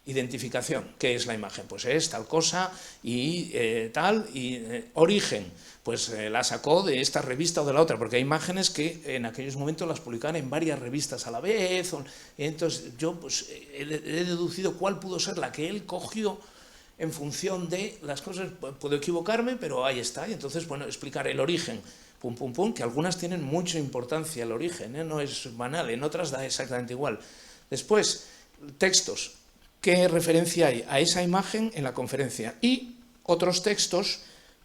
[SPEAKER 2] Identificación, ¿qué es la imagen? Pues es tal cosa y tal, y origen, pues la sacó de esta revista o de la otra, porque hay imágenes que en aquellos momentos las publicaban en varias revistas a la vez, entonces yo pues he deducido cuál pudo ser la que él cogió en función de las cosas, puedo equivocarme, pero ahí está, y entonces, bueno, explicar el origen, que algunas tienen mucha importancia el origen, no es banal, en otras da exactamente igual. Después, textos. ¿Qué referencia hay a esa imagen en la conferencia? Y otros textos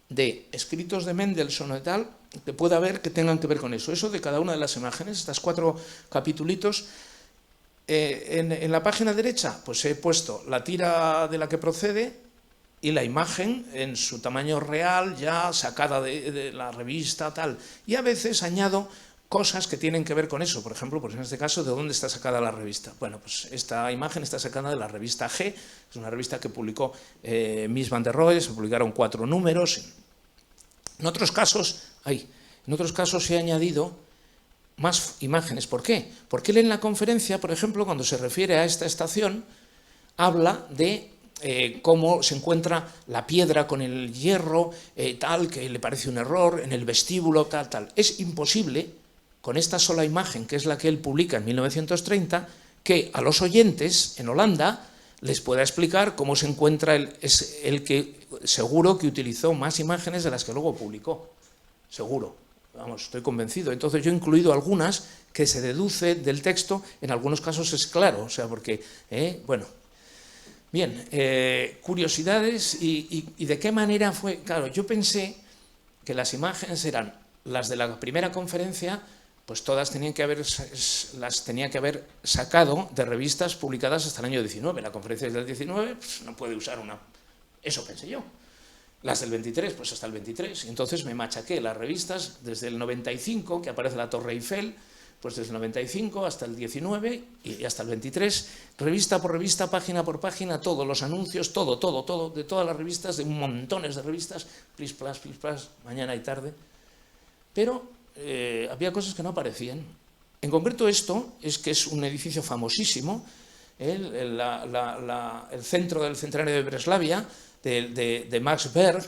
[SPEAKER 2] de escritos de Mendelssohn y tal, que pueda haber que tengan que ver con eso. Eso de cada una de las imágenes, estas 4 capitulitos. En la página derecha, pues he puesto la tira de la que procede y la imagen en su tamaño real, ya sacada de la revista, tal. Y a veces añado cosas que tienen que ver con eso, por ejemplo, pues en este caso, ¿de dónde está sacada la revista? Bueno, pues esta imagen está sacada de la revista G, es una revista que publicó Mies van der Rohe, se publicaron 4 números. En otros casos he añadido más imágenes. ¿Por qué? Porque él en la conferencia, por ejemplo, cuando se refiere a esta estación, habla de cómo se encuentra la piedra con el hierro, tal, que le parece un error, en el vestíbulo, tal. Es imposible, con esta sola imagen, que es la que él publica en 1930, que a los oyentes en Holanda les pueda explicar cómo se encuentra es el que seguro que utilizó más imágenes de las que luego publicó. Seguro, vamos, estoy convencido. Entonces yo he incluido algunas que se deduce del texto, en algunos casos es claro, o sea, porque, bueno. Bien, curiosidades y de qué manera fue. Claro, yo pensé que las imágenes eran las de la primera conferencia, pues todas las tenía que haber sacado de revistas publicadas hasta el año 19. La conferencia es del 19, pues no puede usar una. Eso pensé yo. Las del 23, pues hasta el 23. Y entonces me machaqué las revistas desde el 95, que aparece la Torre Eiffel, pues desde el 95 hasta el 19 y hasta el 23, revista por revista, página por página, todos los anuncios, todo, de todas las revistas, de montones de revistas, plis, plas, mañana y tarde. Pero había cosas que no aparecían. En concreto esto, es que es un edificio famosísimo, el centro del centenario de Breslavia, de Max Berg,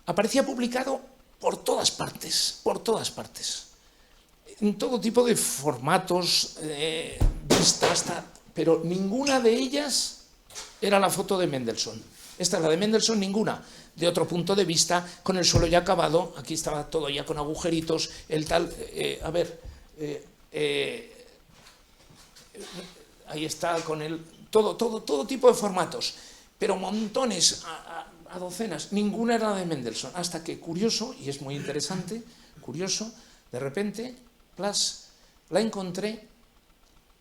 [SPEAKER 2] aparecía publicado por todas partes, en todo tipo de formatos, vistas, pero ninguna de ellas era la foto de Mendelssohn. Esta es la de Mendelssohn, ninguna. De otro punto de vista, con el suelo ya acabado, aquí estaba todo ya con agujeritos, el tal, ahí está con el, todo tipo de formatos, pero montones, a docenas, ninguna era la de Mendelssohn, hasta que, curioso, y es muy interesante, curioso, de repente, la encontré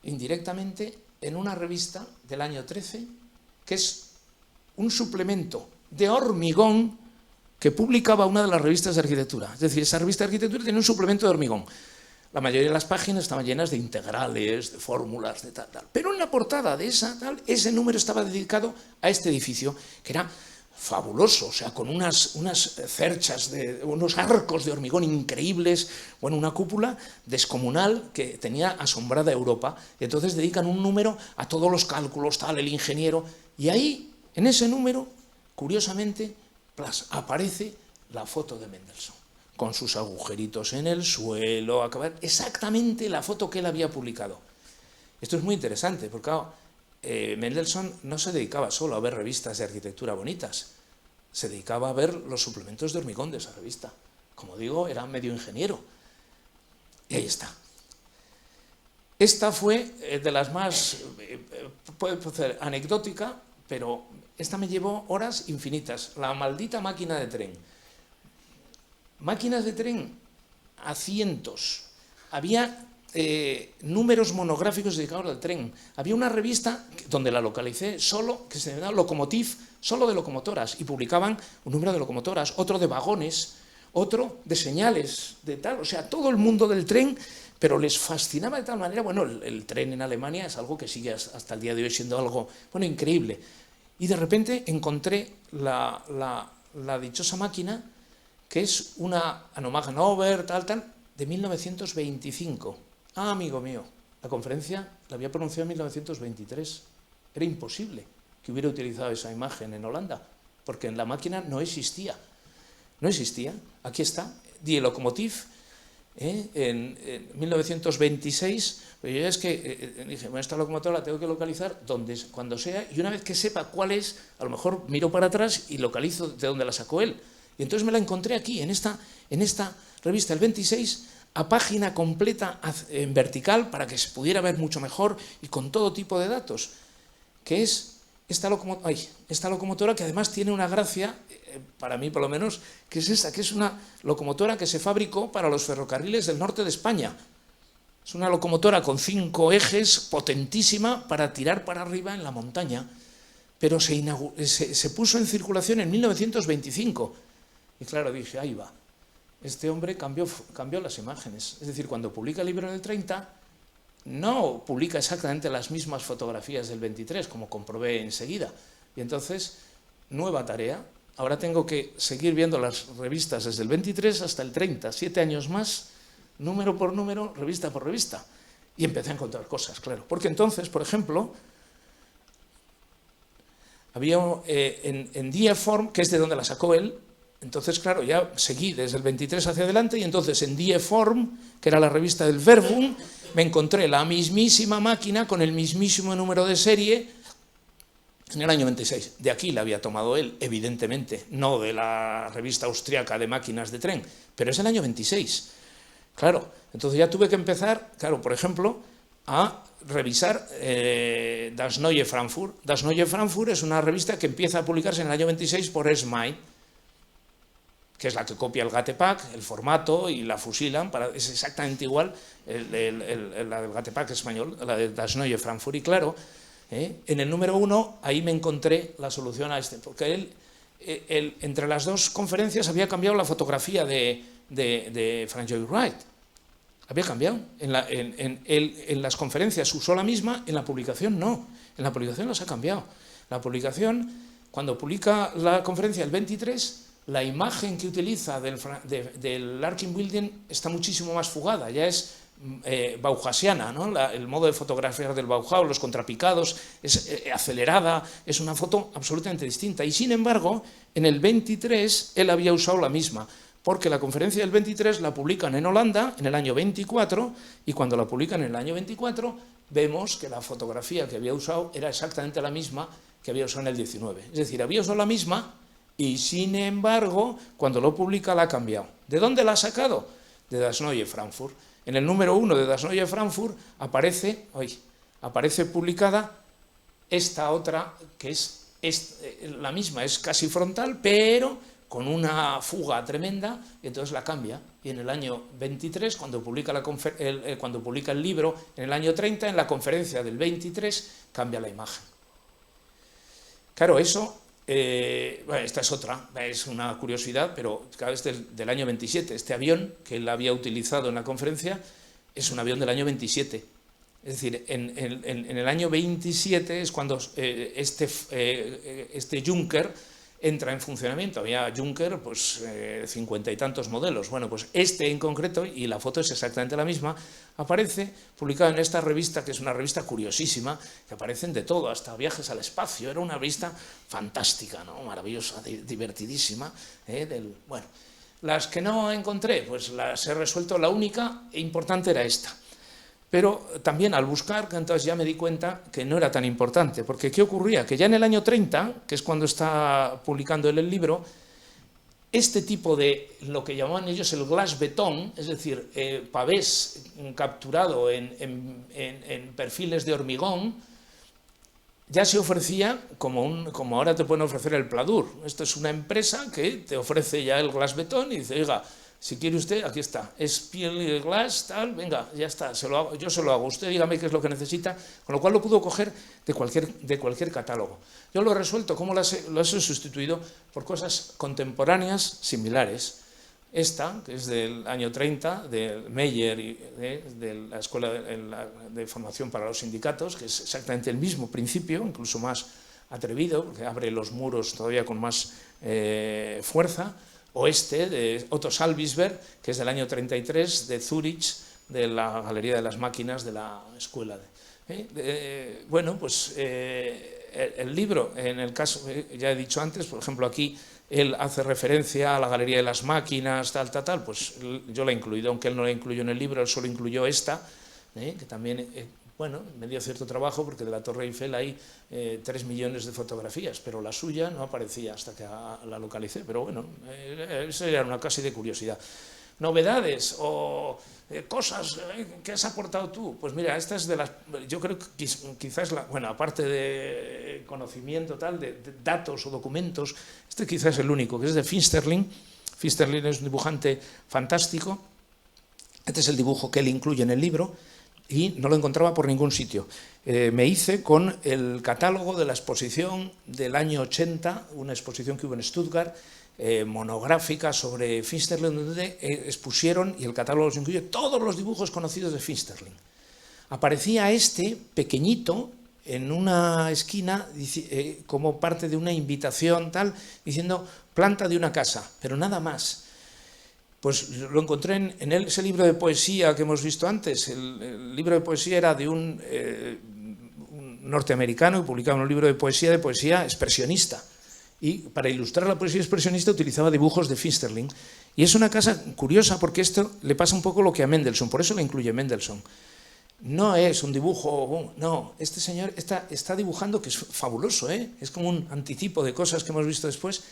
[SPEAKER 2] indirectamente en una revista del año 13, que es un suplemento de hormigón que publicaba una de las revistas de arquitectura. Es decir, esa revista de arquitectura tiene un suplemento de hormigón. La mayoría de las páginas estaban llenas de integrales, de fórmulas, de tal. Pero en la portada de ese número estaba dedicado a este edificio, que era fabuloso, o sea, con unas cerchas, unos arcos de hormigón increíbles, bueno, una cúpula descomunal que tenía asombrada Europa. Y entonces dedican un número a todos los cálculos, tal, el ingeniero. Y ahí, en ese número, curiosamente, aparece la foto de Mendelssohn, con sus agujeritos en el suelo, exactamente la foto que él había publicado. Esto es muy interesante, porque claro, Mendelssohn no se dedicaba solo a ver revistas de arquitectura bonitas, se dedicaba a ver los suplementos de hormigón de esa revista. Como digo, era medio ingeniero. Y ahí está. Esta fue de las más, puede ser anecdótica, pero esta me llevó horas infinitas. La maldita máquina de tren. Máquinas de tren a cientos. Había números monográficos dedicados al tren. Había una revista donde la localicé solo, que se llamaba Locomotiv, solo de locomotoras, y publicaban un número de locomotoras, otro de vagones, otro de señales, de tal, o sea, todo el mundo del tren, pero les fascinaba de tal manera. Bueno, el tren en Alemania es algo que sigue hasta el día de hoy siendo algo, bueno, increíble. Y de repente encontré la dichosa máquina, que es una Hanomag Hannover, tal, de 1925. Ah, amigo mío, la conferencia la había pronunciado en 1923. Era imposible que hubiera utilizado esa imagen en Holanda, porque en la máquina no existía. No existía. Aquí está, Die Lokomotiv, en 1926. Pero yo es que dije, bueno, esta locomotora la tengo que localizar cuando sea, y una vez que sepa cuál es, a lo mejor miro para atrás y localizo de dónde la sacó él. Y entonces me la encontré aquí, en esta revista, el 26, a página completa en vertical, para que se pudiera ver mucho mejor y con todo tipo de datos, que es esta locomotora, que además tiene una gracia, para mí por lo menos, que es esta, que es una locomotora que se fabricó para los ferrocarriles del norte de España. Es una locomotora con 5 ejes, potentísima, para tirar para arriba en la montaña, pero se puso en circulación en 1925. Y claro, dije, ahí va. Este hombre cambió las imágenes. Es decir, cuando publica el libro en el 30, no publica exactamente las mismas fotografías del 23, como comprobé enseguida. Y entonces, nueva tarea. Ahora tengo que seguir viendo las revistas desde el 23 hasta el 30, 7 años más, número por número, revista por revista. Y empecé a encontrar cosas, claro. Porque entonces, por ejemplo, había en Die Form, que es de donde la sacó él. Entonces, claro, ya seguí desde el 23 hacia adelante, y entonces en Die Form, que era la revista del Verbum, me encontré la mismísima máquina con el mismísimo número de serie en el año 26. De aquí la había tomado él, evidentemente, no de la revista austriaca de máquinas de tren, pero es el año 26. Claro, entonces ya tuve que empezar, claro, por ejemplo, a revisar Das Neue Frankfurt. Das Neue Frankfurt es una revista que empieza a publicarse en el año 26 por Esmay, que es la que copia el Gatepack, el formato, y la fusilan, es exactamente igual la del Gatepack español, la de Das Neue Frankfurt. Y claro, en el número 1, ahí me encontré la solución a porque él entre las dos conferencias había cambiado la fotografía de Frank Lloyd Wright. Había cambiado. En las conferencias usó la misma, en la publicación no. En la publicación las ha cambiado. La publicación, cuando publica la conferencia el 23, la imagen que utiliza del Larkin Building está muchísimo más fugada, ya es bauhasiana, ¿no? El modo de fotografiar del Bauhaus, los contrapicados, es acelerada, es una foto absolutamente distinta. Y sin embargo, en el 23 él había usado la misma, porque la conferencia del 23 la publican en Holanda en el año 24, y cuando la publican en el año 24 vemos que la fotografía que había usado era exactamente la misma que había usado en el 19. Es decir, había usado la misma, y sin embargo, cuando lo publica la ha cambiado. ¿De dónde la ha sacado? De Das Neue Frankfurt. En el número 1 de Das Neue Frankfurt aparece publicada esta otra, que es la misma, es casi frontal, pero con una fuga tremenda, y entonces la cambia. Y en el año 23, cuando publica el libro, en el año 30, en la conferencia del 23, cambia la imagen. Claro, eso... bueno, esta es otra, es una curiosidad, pero claro, es del año 27. Este avión que él había utilizado en la conferencia es un avión del año 27. Es decir, en el año 27 es cuando este Junker entra en funcionamiento. Había Junker, pues 50 y tantos modelos. Bueno, pues este en concreto, y la foto es exactamente la misma, aparece publicado en esta revista, que es una revista curiosísima, que aparecen de todo, hasta viajes al espacio. Era una revista fantástica, ¿no? Maravillosa, divertidísima. Bueno, las que no encontré, pues las he resuelto. La única importante era esta. Pero también al buscar, entonces ya me di cuenta que no era tan importante, porque ¿qué ocurría? Que ya en el año 30, que es cuando está publicando él el libro, este tipo de lo que llamaban ellos el glass betón, es decir, pavés capturado en perfiles de hormigón, ya se ofrecía como ahora te pueden ofrecer el Pladur. Esto es una empresa que te ofrece ya el glass betón y dice, oiga, si quiere usted, aquí está, es piel de glass, tal, venga, ya está, yo se lo hago, usted dígame qué es lo que necesita, con lo cual lo pudo coger de cualquier catálogo. Yo lo he resuelto, ¿cómo lo he sustituido? Por cosas contemporáneas similares. Esta, que es del año 30, de Meyer, de la Escuela de Formación para los Sindicatos, que es exactamente el mismo principio, incluso más atrevido, porque abre los muros todavía con más fuerza. O este, de Otto Salvisberg, que es del año 33, de Zurich, de la Galería de las Máquinas de la Escuela. Bueno, pues el libro, en el caso, ya he dicho antes, por ejemplo, aquí él hace referencia a la Galería de las Máquinas, tal, pues yo la he incluido, aunque él no la incluyó en el libro, él solo incluyó esta, que también, bueno, me dio cierto trabajo, porque de la Torre Eiffel hay 3 millones de fotografías, pero la suya no aparecía hasta que la localicé, pero bueno, eso era una casi de curiosidad. Novedades o cosas que has aportado tú, pues mira, esta es de las, yo creo que quizás, bueno, aparte de conocimiento tal, de datos o documentos, este quizás es el único, que es de Finsterling. Finsterling es un dibujante fantástico. Este es el dibujo que él incluye en el libro y no lo encontraba por ningún sitio. Me hice con el catálogo de la exposición del año 80, una exposición que hubo en Stuttgart, monográfica sobre Finsterling, donde expusieron, y el catálogo los incluye, todos los dibujos conocidos de Finsterling. Aparecía este pequeñito en una esquina como parte de una invitación tal, diciendo planta de una casa, pero nada más. Pues lo encontré en ese libro de poesía que hemos visto antes. El libro de poesía era de un norteamericano que publicaba un libro de poesía expresionista. Y para ilustrar la poesía expresionista utilizaba dibujos de Finsterling. Y es una casa curiosa porque esto le pasa un poco lo que a Mendelssohn, por eso la incluye Mendelssohn. No es un dibujo, no, este señor está dibujando, que es fabuloso, es como un anticipo de cosas que hemos visto después.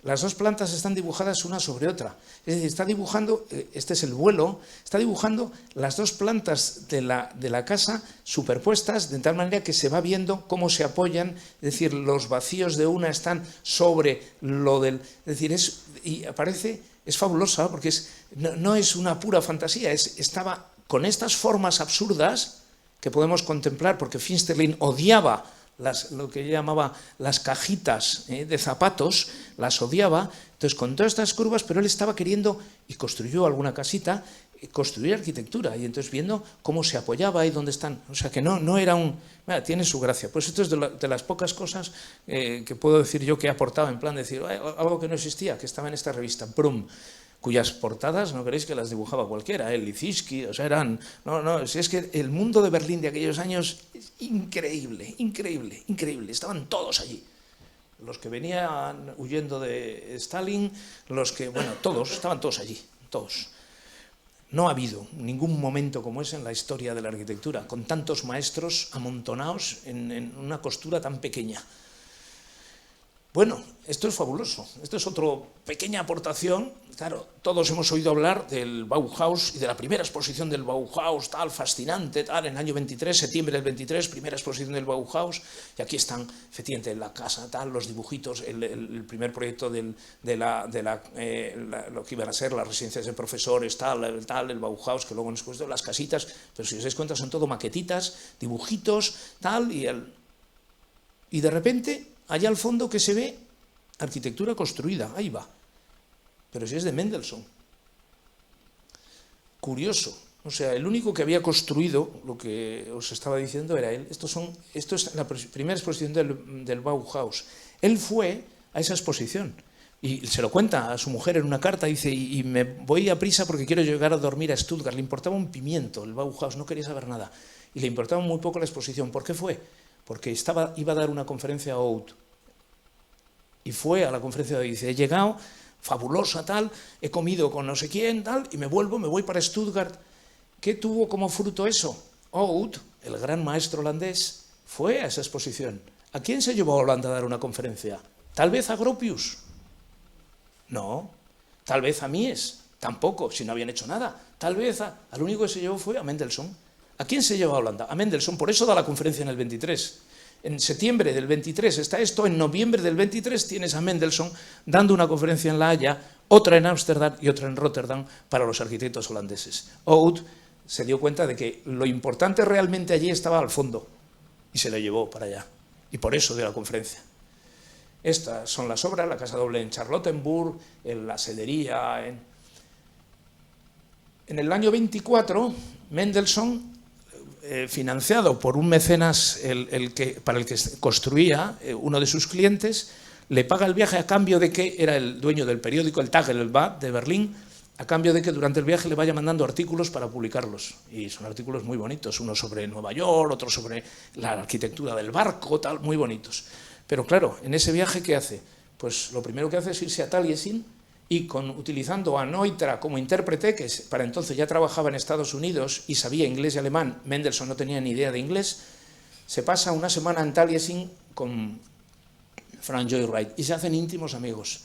[SPEAKER 2] Las dos plantas están dibujadas una sobre otra. Es decir, está dibujando, este es el vuelo, está dibujando las dos plantas de la casa superpuestas, de tal manera que se va viendo cómo se apoyan, es decir, los vacíos de una están sobre lo del... Es decir, y aparece, es fabulosa, porque no es una pura fantasía, estaba con estas formas absurdas que podemos contemplar, porque Finsterling odiaba lo que llamaba las cajitas de zapatos, las odiaba, entonces con todas estas curvas, pero él estaba queriendo, y construyó alguna casita, construir arquitectura, y entonces viendo cómo se apoyaba y dónde están, o sea que no era tiene su gracia. Pues esto es de las pocas cosas que puedo decir yo que he aportado, en plan de decir, algo que no existía, que estaba en esta revista, Brum, cuyas portadas no queréis que las dibujaba cualquiera, Licinski, o sea, eran... No, si es que el mundo de Berlín de aquellos años es increíble, estaban todos allí. Los que venían huyendo de Stalin, estaban todos allí, todos. No ha habido ningún momento como ese en la historia de la arquitectura, con tantos maestros amontonados en una costura tan pequeña. Bueno, esto es fabuloso, esto es otra pequeña aportación. Claro, todos hemos oído hablar del Bauhaus y de la primera exposición del Bauhaus, tal, fascinante, tal, en el año 23, septiembre del 23, primera exposición del Bauhaus, y aquí están, efectivamente, en la casa, tal, los dibujitos, el primer proyecto lo que iban a ser las residencias de profesores, tal, el Bauhaus, que luego nos puesto las casitas, pero si os dais cuenta son todo maquetitas, dibujitos, tal, y de repente, allá al fondo que se ve, arquitectura construida, ahí va. Pero si es de Mendelssohn. Curioso, O sea, el único que había construido lo que os estaba diciendo era él. Esto es la primera exposición del Bauhaus. Él fue a esa exposición y se lo cuenta a su mujer en una carta. Dice, y me voy a prisa porque quiero llegar a dormir a Stuttgart. Le importaba un pimiento el Bauhaus, no quería saber nada. Y le importaba muy poco la exposición. ¿Por qué fue? Porque iba a dar una conferencia a Oud. Y fue a la conferencia de Oud. Dice, he llegado, fabulosa tal, he comido con no sé quién, tal, y me voy para Stuttgart. ¿Qué tuvo como fruto eso? Oud, el gran maestro holandés, fue a esa exposición. ¿A quién se llevó a Holanda a dar una conferencia? ¿Tal vez a Gropius? No. ¿Tal vez a Mies? Tampoco, si no habían hecho nada. Tal vez al único que se llevó fue a Mendelssohn. ¿A quién se llevó a Holanda? A Mendelssohn, por eso da la conferencia en el 23. En septiembre del 23 está esto, en noviembre del 23 tienes a Mendelssohn dando una conferencia en La Haya, otra en Ámsterdam y otra en Rotterdam para los arquitectos holandeses. Oud se dio cuenta de que lo importante realmente allí estaba al fondo y se lo llevó para allá. Y por eso dio la conferencia. Estas son las obras, la Casa Doble en Charlottenburg, en la Sedería. En el año 24, Mendelssohn, financiado por un mecenas para el que construía, uno de sus clientes, le paga el viaje a cambio de que era el dueño del periódico, el Tageblatt de Berlín, a cambio de que durante el viaje le vaya mandando artículos para publicarlos. Y son artículos muy bonitos, uno sobre Nueva York, otro sobre la arquitectura del barco, tal, muy bonitos. Pero claro, en ese viaje, ¿qué hace? Pues lo primero que hace es irse a Taliesin y utilizando a Neutra como intérprete, que para entonces ya trabajaba en Estados Unidos y sabía inglés y alemán, Mendelssohn no tenía ni idea de inglés, se pasa una semana en Taliesin con Frank Lloyd Wright y se hacen íntimos amigos.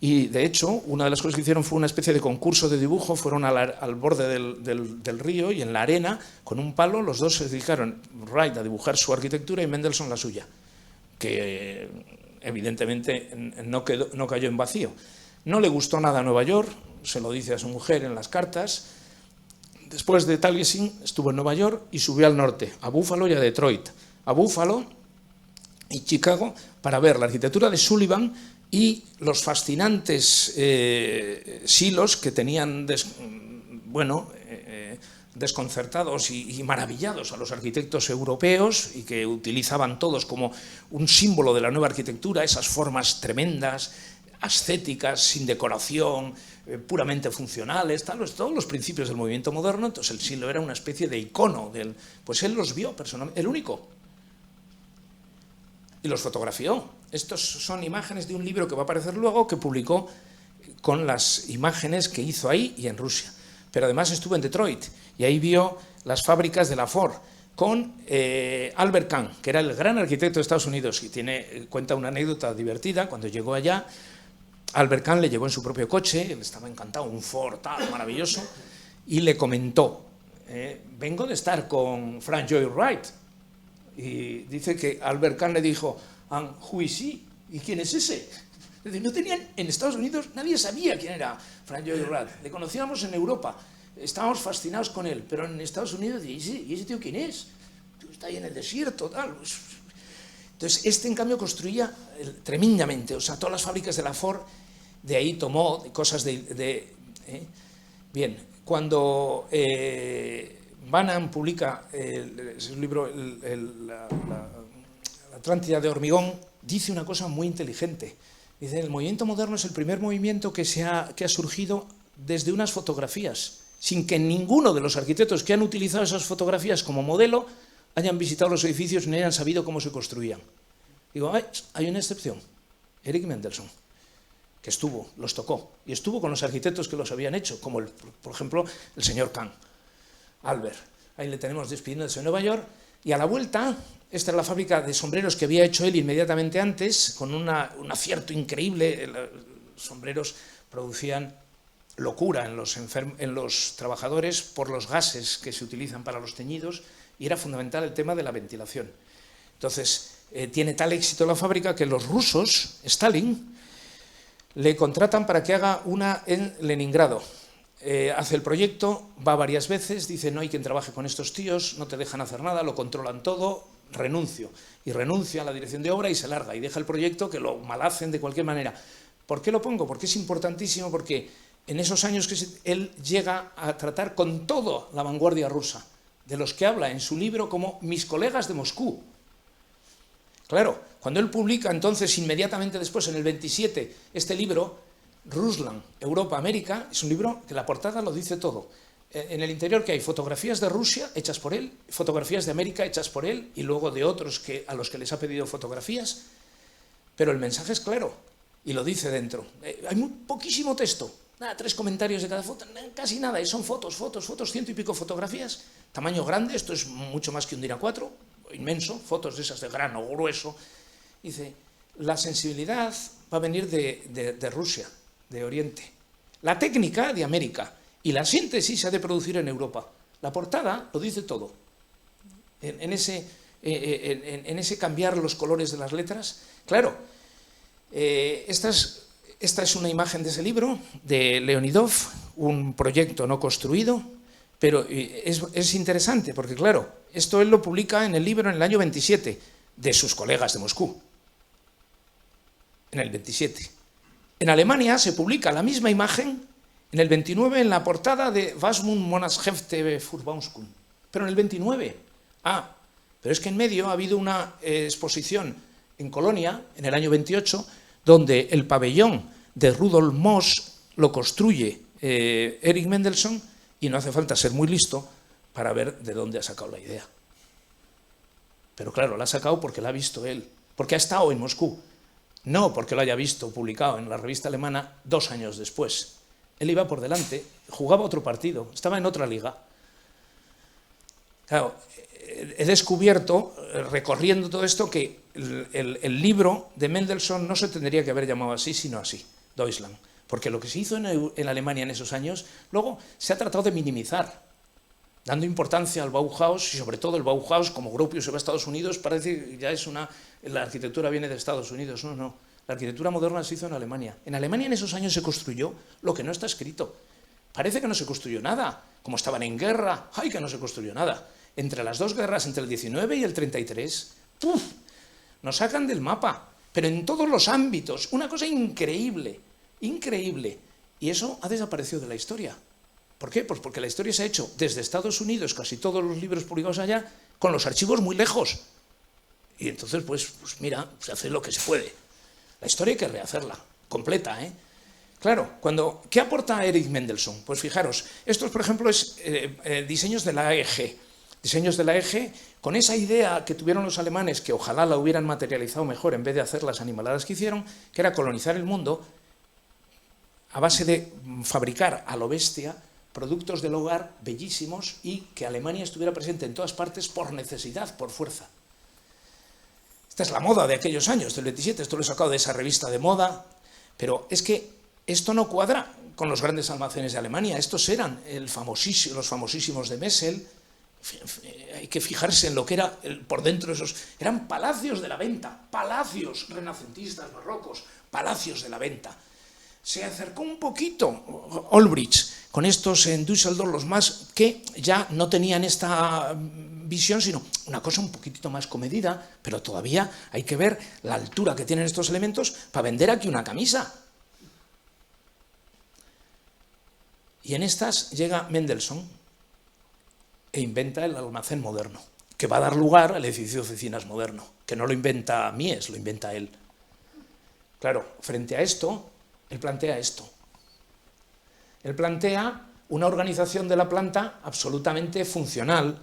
[SPEAKER 2] Y de hecho, una de las cosas que hicieron fue una especie de concurso de dibujo, fueron al borde del río y en la arena, con un palo, los dos se dedicaron, Wright a dibujar su arquitectura y Mendelssohn la suya, que evidentemente no cayó en vacío. No le gustó nada a Nueva York, se lo dice a su mujer en las cartas. Después de Taliesin estuvo en Nueva York y subió al norte, a Buffalo y a Detroit. A Buffalo y Chicago para ver la arquitectura de Sullivan y los fascinantes silos que tenían desconcertados y maravillados a los arquitectos europeos y que utilizaban todos como un símbolo de la nueva arquitectura, esas formas tremendas, ascéticas, sin decoración, puramente funcionales, todos los principios del movimiento moderno. Entonces el silo era una especie de icono, pues él los vio personalmente, el único, y los fotografió. Estos son imágenes de un libro que va a aparecer luego, que publicó con las imágenes que hizo ahí y en Rusia. Pero además estuvo en Detroit y ahí vio las fábricas de la Ford con Albert Kahn, que era el gran arquitecto de Estados Unidos, y cuenta una anécdota divertida. Cuando llegó allá, Albert Kahn le llevó en su propio coche, él estaba encantado, un Ford tal, maravilloso, y le comentó, vengo de estar con Frank Lloyd Wright. Y dice que Albert Kahn le dijo, "And who is he?" ¿Y quién es ese? Es decir, no tenían, en Estados Unidos nadie sabía quién era Frank Lloyd Wright. Le conocíamos en Europa, estábamos fascinados con él, pero en Estados Unidos, ¿y ese tío quién es? Está ahí en el desierto, tal. Entonces, en cambio, construía tremendamente, o sea, todas las fábricas de la Ford, de ahí tomó cosas Bien, cuando Banham publica su libro La Atlántida de hormigón, dice una cosa muy inteligente. Dice, el movimiento moderno es el primer movimiento que ha surgido desde unas fotografías, sin que ninguno de los arquitectos que han utilizado esas fotografías como modelo hayan visitado los edificios ni hayan sabido cómo se construían. Digo, hay una excepción, Erich Mendelssohn, que los tocó, y estuvo con los arquitectos que los habían hecho, como por ejemplo el señor Kahn, Albert. Ahí le tenemos despidiéndose de Nueva York, y a la vuelta, esta es la fábrica de sombreros que había hecho él inmediatamente antes, con un acierto increíble. Los sombreros producían locura en los trabajadores por los gases que se utilizan para los teñidos, y era fundamental el tema de la ventilación. Entonces, tiene tal éxito la fábrica que los rusos, Stalin, le contratan para que haga una en Leningrado. Hace el proyecto, va varias veces, dice, no hay quien trabaje con estos tíos, no te dejan hacer nada, lo controlan todo, renuncio. Y renuncia a la dirección de obra y se larga, y deja el proyecto, que lo malhacen de cualquier manera. ¿Por qué lo pongo? Porque es importantísimo, porque en esos años que él llega a tratar con toda la vanguardia rusa, de los que habla en su libro como mis colegas de Moscú. Claro, cuando él publica entonces inmediatamente después, en el 27, este libro, Ruslan, Europa, América, es un libro que la portada lo dice todo. En el interior que hay fotografías de Rusia hechas por él, fotografías de América hechas por él y luego de otros a los que les ha pedido fotografías, pero el mensaje es claro y lo dice dentro. Hay muy poquísimo texto, nada, 3 comentarios de cada foto, casi nada, y son fotos, 100 y pico fotografías, tamaño grande, esto es mucho más que un DIN A4, inmenso, fotos de esas de grano grueso. Dice, la sensibilidad va a venir de Rusia, de Oriente, la técnica de América y la síntesis se ha de producir en Europa. La portada lo dice todo. En ese cambiar los colores de las letras, claro, esta es una imagen de ese libro, de Leonidov, un proyecto no construido, pero es interesante porque, claro, esto él lo publica en el libro en el año 27, de sus colegas de Moscú, en el 27. En Alemania se publica la misma imagen en el 29 en la portada de Was mun Monatshefte für Baumskund, pero en el 29. Pero es que en medio ha habido una exposición en Colonia, en el año 28, donde el pabellón de Rudolf Moss lo construye Erich Mendelsohn, y no hace falta ser muy listo para ver de dónde ha sacado la idea. Pero claro, la ha sacado porque la ha visto él, porque ha estado en Moscú, no porque lo haya visto publicado en la revista alemana 2 años después. Él iba por delante, jugaba otro partido, estaba en otra liga. Claro, he descubierto, recorriendo todo esto, que el libro de Mendelssohn no se tendría que haber llamado así, sino así, Deutschland. Porque lo que se hizo en Alemania en esos años, luego se ha tratado de minimizar, dando importancia al Bauhaus, y sobre todo el Bauhaus, como Gropius se va a Estados Unidos, parece que ya es la arquitectura viene de Estados Unidos. No, la arquitectura moderna se hizo en Alemania. En Alemania en esos años se construyó lo que no está escrito. Parece que no se construyó nada, como estaban en guerra, ¡ay, que no se construyó nada! Entre las 2 guerras, entre el 19 y el 33, ¡puf!, nos sacan del mapa, pero en todos los ámbitos, una cosa increíble, increíble. Y eso ha desaparecido de la historia. ¿Por qué? Pues porque la historia se ha hecho desde Estados Unidos, casi todos los libros publicados allá, con los archivos muy lejos. Y entonces, pues mira, se hace lo que se puede. La historia hay que rehacerla, completa, ¿eh? Claro, ¿qué aporta Erich Mendelsohn? Pues fijaros, estos, por ejemplo, es diseños de la EG. Diseños de la EG, con esa idea que tuvieron los alemanes, que ojalá la hubieran materializado mejor en vez de hacer las animaladas que hicieron, que era colonizar el mundo a base de fabricar a lo bestia productos del hogar bellísimos y que Alemania estuviera presente en todas partes por necesidad, por fuerza. Esta es la moda de aquellos años, del 27, esto lo he sacado de esa revista de moda, pero es que esto no cuadra con los grandes almacenes de Alemania. Estos eran los famosísimos de Messel. Hay que fijarse en lo que era por dentro esos. Eran palacios de la venta, palacios renacentistas, barrocos, palacios de la venta. Se acercó un poquito Olbrich con estos en Düsseldorf, los más que ya no tenían esta visión, sino una cosa un poquitito más comedida, pero todavía hay que ver la altura que tienen estos elementos para vender aquí una camisa. Y en estas llega Mendelssohn e inventa el almacén moderno, que va a dar lugar al edificio de oficinas moderno, que no lo inventa Mies, lo inventa él. Claro, frente a esto, él plantea esto. Él plantea una organización de la planta absolutamente funcional,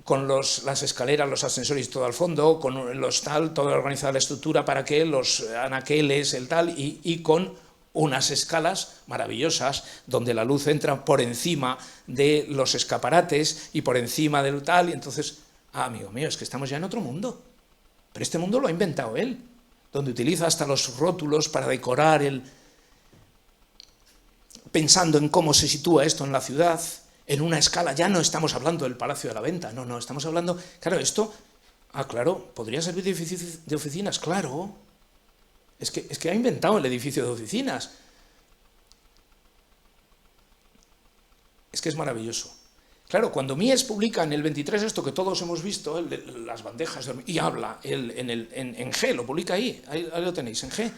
[SPEAKER 2] con las escaleras, los ascensores y todo al fondo, con los tal, toda organizada la estructura para que los anaqueles, el tal, y con unas escalas maravillosas donde la luz entra por encima de los escaparates y por encima del tal, y entonces, amigo mío, es que estamos ya en otro mundo. Pero este mundo lo ha inventado él, donde utiliza hasta los rótulos para decorar pensando en cómo se sitúa esto en la ciudad, en una escala. Ya no estamos hablando del Palacio de la Venta, no, estamos hablando, claro, esto, claro, podría servir de edificio de oficinas, claro. Es que ha inventado el edificio de oficinas. Es que es maravilloso. Claro, cuando Mies publica en el 23 esto que todos hemos visto, las bandejas, y habla en G, lo publica ahí lo tenéis, en G,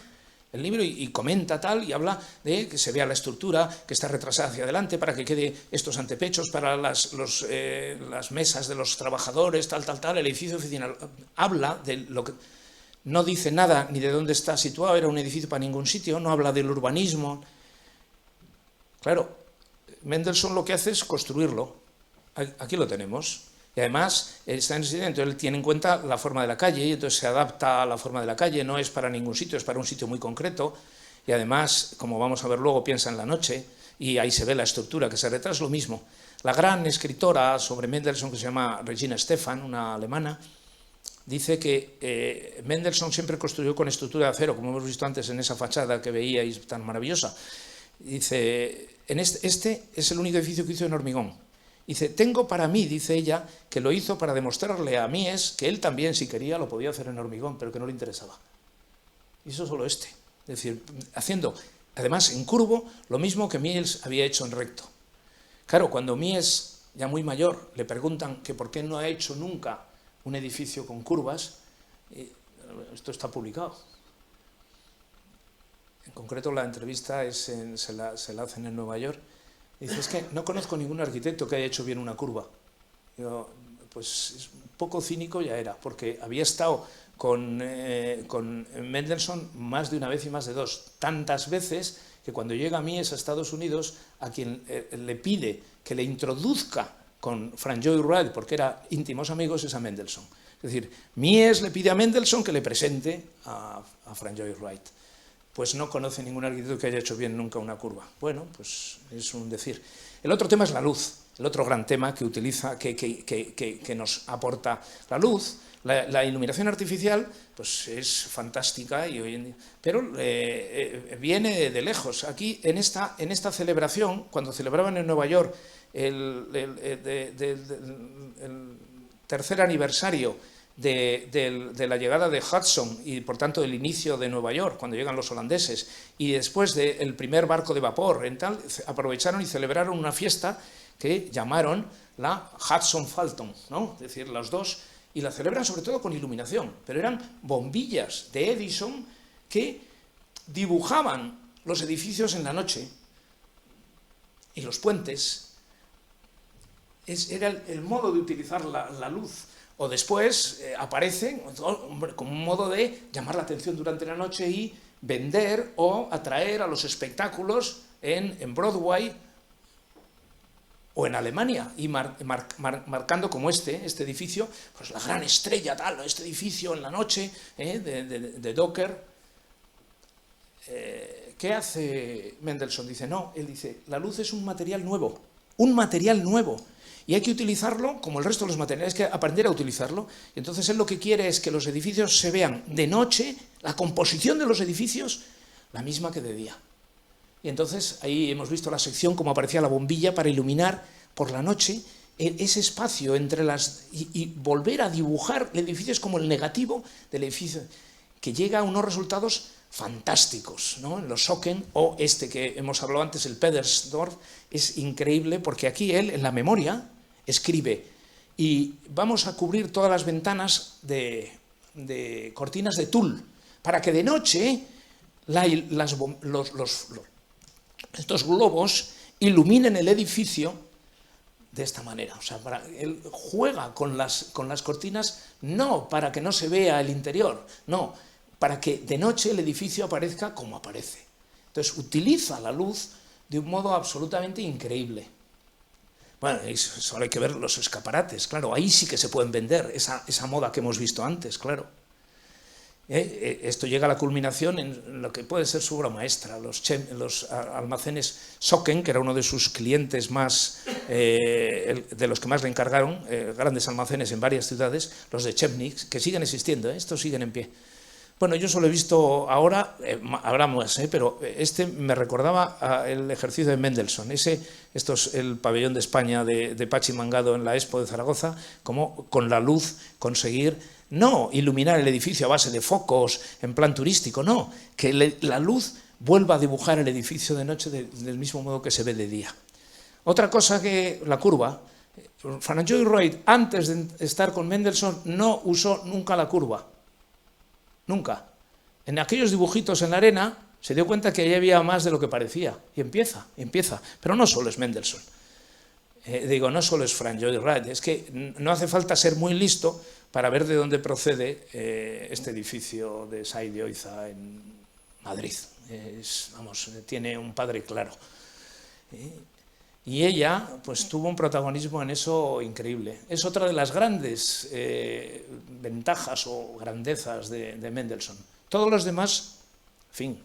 [SPEAKER 2] el libro y comenta tal, y habla de que se vea la estructura, que está retrasada hacia adelante para que quede estos antepechos para las mesas de los trabajadores, tal, el edificio oficinal. Habla de lo que... No dice nada ni de dónde está situado, era un edificio para ningún sitio, no habla del urbanismo. Claro, Mendelssohn lo que hace es construirlo. Aquí lo tenemos. Y además está en ese sitio, entonces él tiene en cuenta la forma de la calle y entonces se adapta a la forma de la calle, no es para ningún sitio, es para un sitio muy concreto. Y además, como vamos a ver luego, piensa en la noche y ahí se ve la estructura que se retrasa, lo mismo. La gran escritora sobre Mendelssohn, que se llama Regina Stephan, una alemana, dice que Mendelssohn siempre construyó con estructura de acero, como hemos visto antes en esa fachada que veíais tan maravillosa. Dice, este es el único edificio que hizo en hormigón. Dice, tengo para mí, dice ella, que lo hizo para demostrarle a Mies que él también, si quería, lo podía hacer en hormigón, pero que no le interesaba. Y eso solo este. Es decir, haciendo, además, en curvo, lo mismo que Mies había hecho en recto. Claro, cuando Mies, ya muy mayor, le preguntan que por qué no ha hecho nunca un edificio con curvas, esto está publicado. En concreto, la entrevista se la hacen en Nueva York. Dice, es que no conozco ningún arquitecto que haya hecho bien una curva. Yo, pues es un poco cínico ya era, porque había estado con Mendelssohn más de una vez y más de dos, tantas veces que cuando llega a Mies a Estados Unidos, a quien le pide que le introduzca con Frank Lloyd Wright, porque eran íntimos amigos, es a Mendelssohn. Es decir, Mies le pide a Mendelssohn que le presente a Frank Lloyd Wright. Pues no conoce ningún arquitecto que haya hecho bien nunca una curva. Bueno, pues es un decir. El otro tema es la luz, el otro gran tema que utiliza, que nos aporta la luz. La iluminación artificial pues es fantástica, y hoy en día, pero viene de lejos. Aquí, en esta celebración, cuando celebraban en Nueva York el tercer aniversario de la llegada de Hudson y por tanto del inicio de Nueva York, cuando llegan los holandeses, y después del primer barco de vapor, aprovecharon y celebraron una fiesta que llamaron la Hudson Fulton, ¿no? Es decir, los dos, y la celebran sobre todo con iluminación, pero eran bombillas de Edison que dibujaban los edificios en la noche y los puentes. Era el modo de utilizar la luz. O después aparecen como un modo de llamar la atención durante la noche y vender o atraer a los espectáculos en Broadway o en Alemania, y marcando como este edificio, pues la gran estrella, tal, este edificio en la noche de Docker. ¿Qué hace Mendelssohn? Dice, no, él dice, la luz es un material nuevo, y hay que utilizarlo como el resto de los materiales, hay que aprender a utilizarlo. Y entonces él lo que quiere es que los edificios se vean de noche, la composición de los edificios, la misma que de día. Y entonces ahí hemos visto la sección, como aparecía la bombilla para iluminar por la noche ese espacio entre y volver a dibujar el edificio es como el negativo del edificio, que llega a unos resultados fantásticos, ¿no? En los Socken, o este que hemos hablado antes, el Pedersdorf, es increíble porque aquí él, en la memoria, escribe, y vamos a cubrir todas las ventanas de cortinas de tul, para que de noche estos globos iluminen el edificio de esta manera. O sea, él juega con las cortinas no para que no se vea el interior, no, para que de noche el edificio aparezca como aparece. Entonces utiliza la luz de un modo absolutamente increíble. Bueno, solo hay que ver los escaparates, claro, ahí sí que se pueden vender esa moda que hemos visto antes, claro. Esto llega a la culminación en lo que puede ser su obra maestra, los almacenes Socken, que era uno de sus clientes más, de los que más le encargaron, grandes almacenes en varias ciudades, los de Chemnitz, que siguen existiendo, estos siguen en pie. Bueno, yo solo he visto ahora, habrá más, pero este me recordaba el ejercicio de Mendelssohn, esto es el pabellón de España de Pachi Mangado en la Expo de Zaragoza, como con la luz conseguir, no iluminar el edificio a base de focos en plan turístico, no, que la luz vuelva a dibujar el edificio de noche del mismo modo que se ve de día. Otra cosa que la curva, Frank Lloyd Wright, antes de estar con Mendelssohn, no usó nunca la curva. Nunca. en aquellos dibujitos en la arena, se dio cuenta que allí había más de lo que parecía. Y empieza. Pero no solo es Mendelssohn. No solo es Frank Lloyd Wright, es que no hace falta ser muy listo para ver de dónde procede este edificio de Saiz de Oiza en Madrid. Tiene un padre claro. Y ella pues tuvo un protagonismo en eso increíble. Es otra de las grandes ventajas o grandezas de Mendelssohn. Todos los demás, en fin,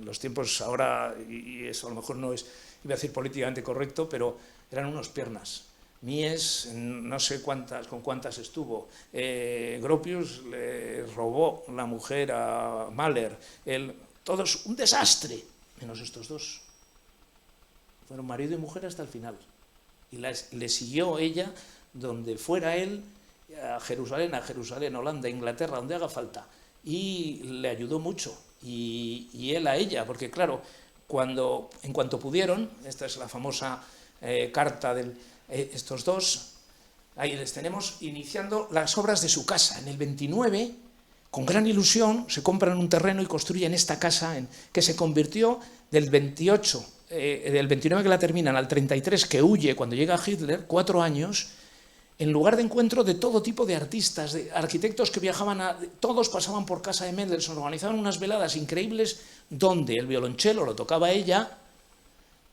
[SPEAKER 2] los tiempos ahora, y eso a lo mejor no es, iba a decir políticamente correcto, pero eran unos piernas. Mies, no sé con cuántas estuvo. Gropius le robó la mujer a Mahler. Todos un desastre, menos estos dos. Fueron marido y mujer hasta el final. Y le siguió ella donde fuera él, a Jerusalén, Holanda, Inglaterra, donde haga falta. Y le ayudó mucho. Y él a ella, porque claro, en cuanto pudieron, esta es la famosa carta de estos dos, ahí les tenemos iniciando las obras de su casa. En el 29, con gran ilusión, se compran un terreno y construyen esta casa que se convirtió del 28, del 29 que la terminan al 33 que huye cuando llega Hitler, 4 años, en lugar de encuentro de todo tipo de artistas, de arquitectos que viajaban, todos pasaban por casa de Mendelssohn, organizaban unas veladas increíbles donde el violonchelo lo tocaba ella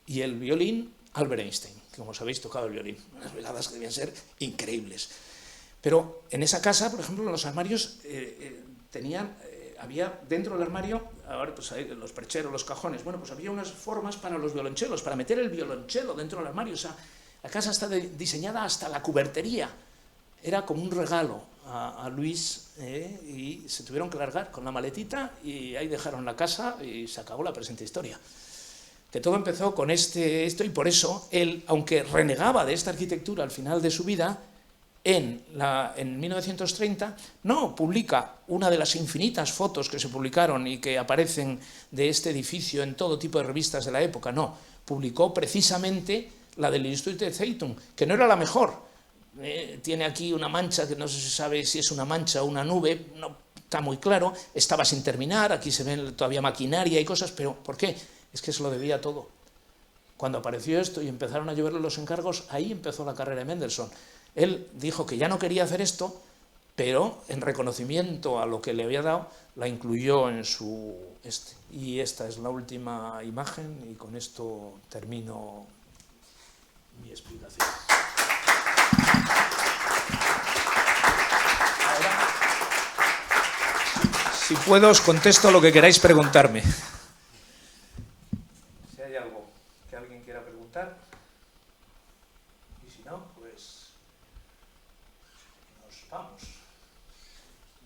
[SPEAKER 2] y el violín Albert Einstein, que como sabéis tocaba el violín. Unas veladas que debían ser increíbles. Pero en esa casa, por ejemplo, en los armarios había dentro del armario, ahora pues hay los percheros, los cajones, bueno, pues había unas formas para los violonchelos, para meter el violonchelo dentro del armario. O sea, la casa está diseñada hasta la cubertería. Era como un regalo a Luis y se tuvieron que largar con la maletita y ahí dejaron la casa y se acabó la presente historia. Que todo empezó con esto y por eso él, aunque renegaba de esta arquitectura al final de su vida, en 1930 no publica una de las infinitas fotos que se publicaron y que aparecen de este edificio en todo tipo de revistas de la época, no, publicó precisamente la del Institut Zeitung, que no era la mejor. Tiene aquí una mancha que no se sabe si es una mancha o una nube, no está muy claro, estaba sin terminar, aquí se ven todavía maquinaria y cosas, pero ¿por qué? Es que se lo debía todo. Cuando apareció esto y empezaron a lloverle los encargos, ahí empezó la carrera de Mendelssohn. Él dijo que ya no quería hacer esto, pero en reconocimiento a lo que le había dado, la incluyó en su... Y esta es la última imagen y con esto termino mi explicación. Ahora, si puedo, os contesto lo que queráis preguntarme. Si hay algo que alguien quiera preguntar, y si no, pues nos vamos.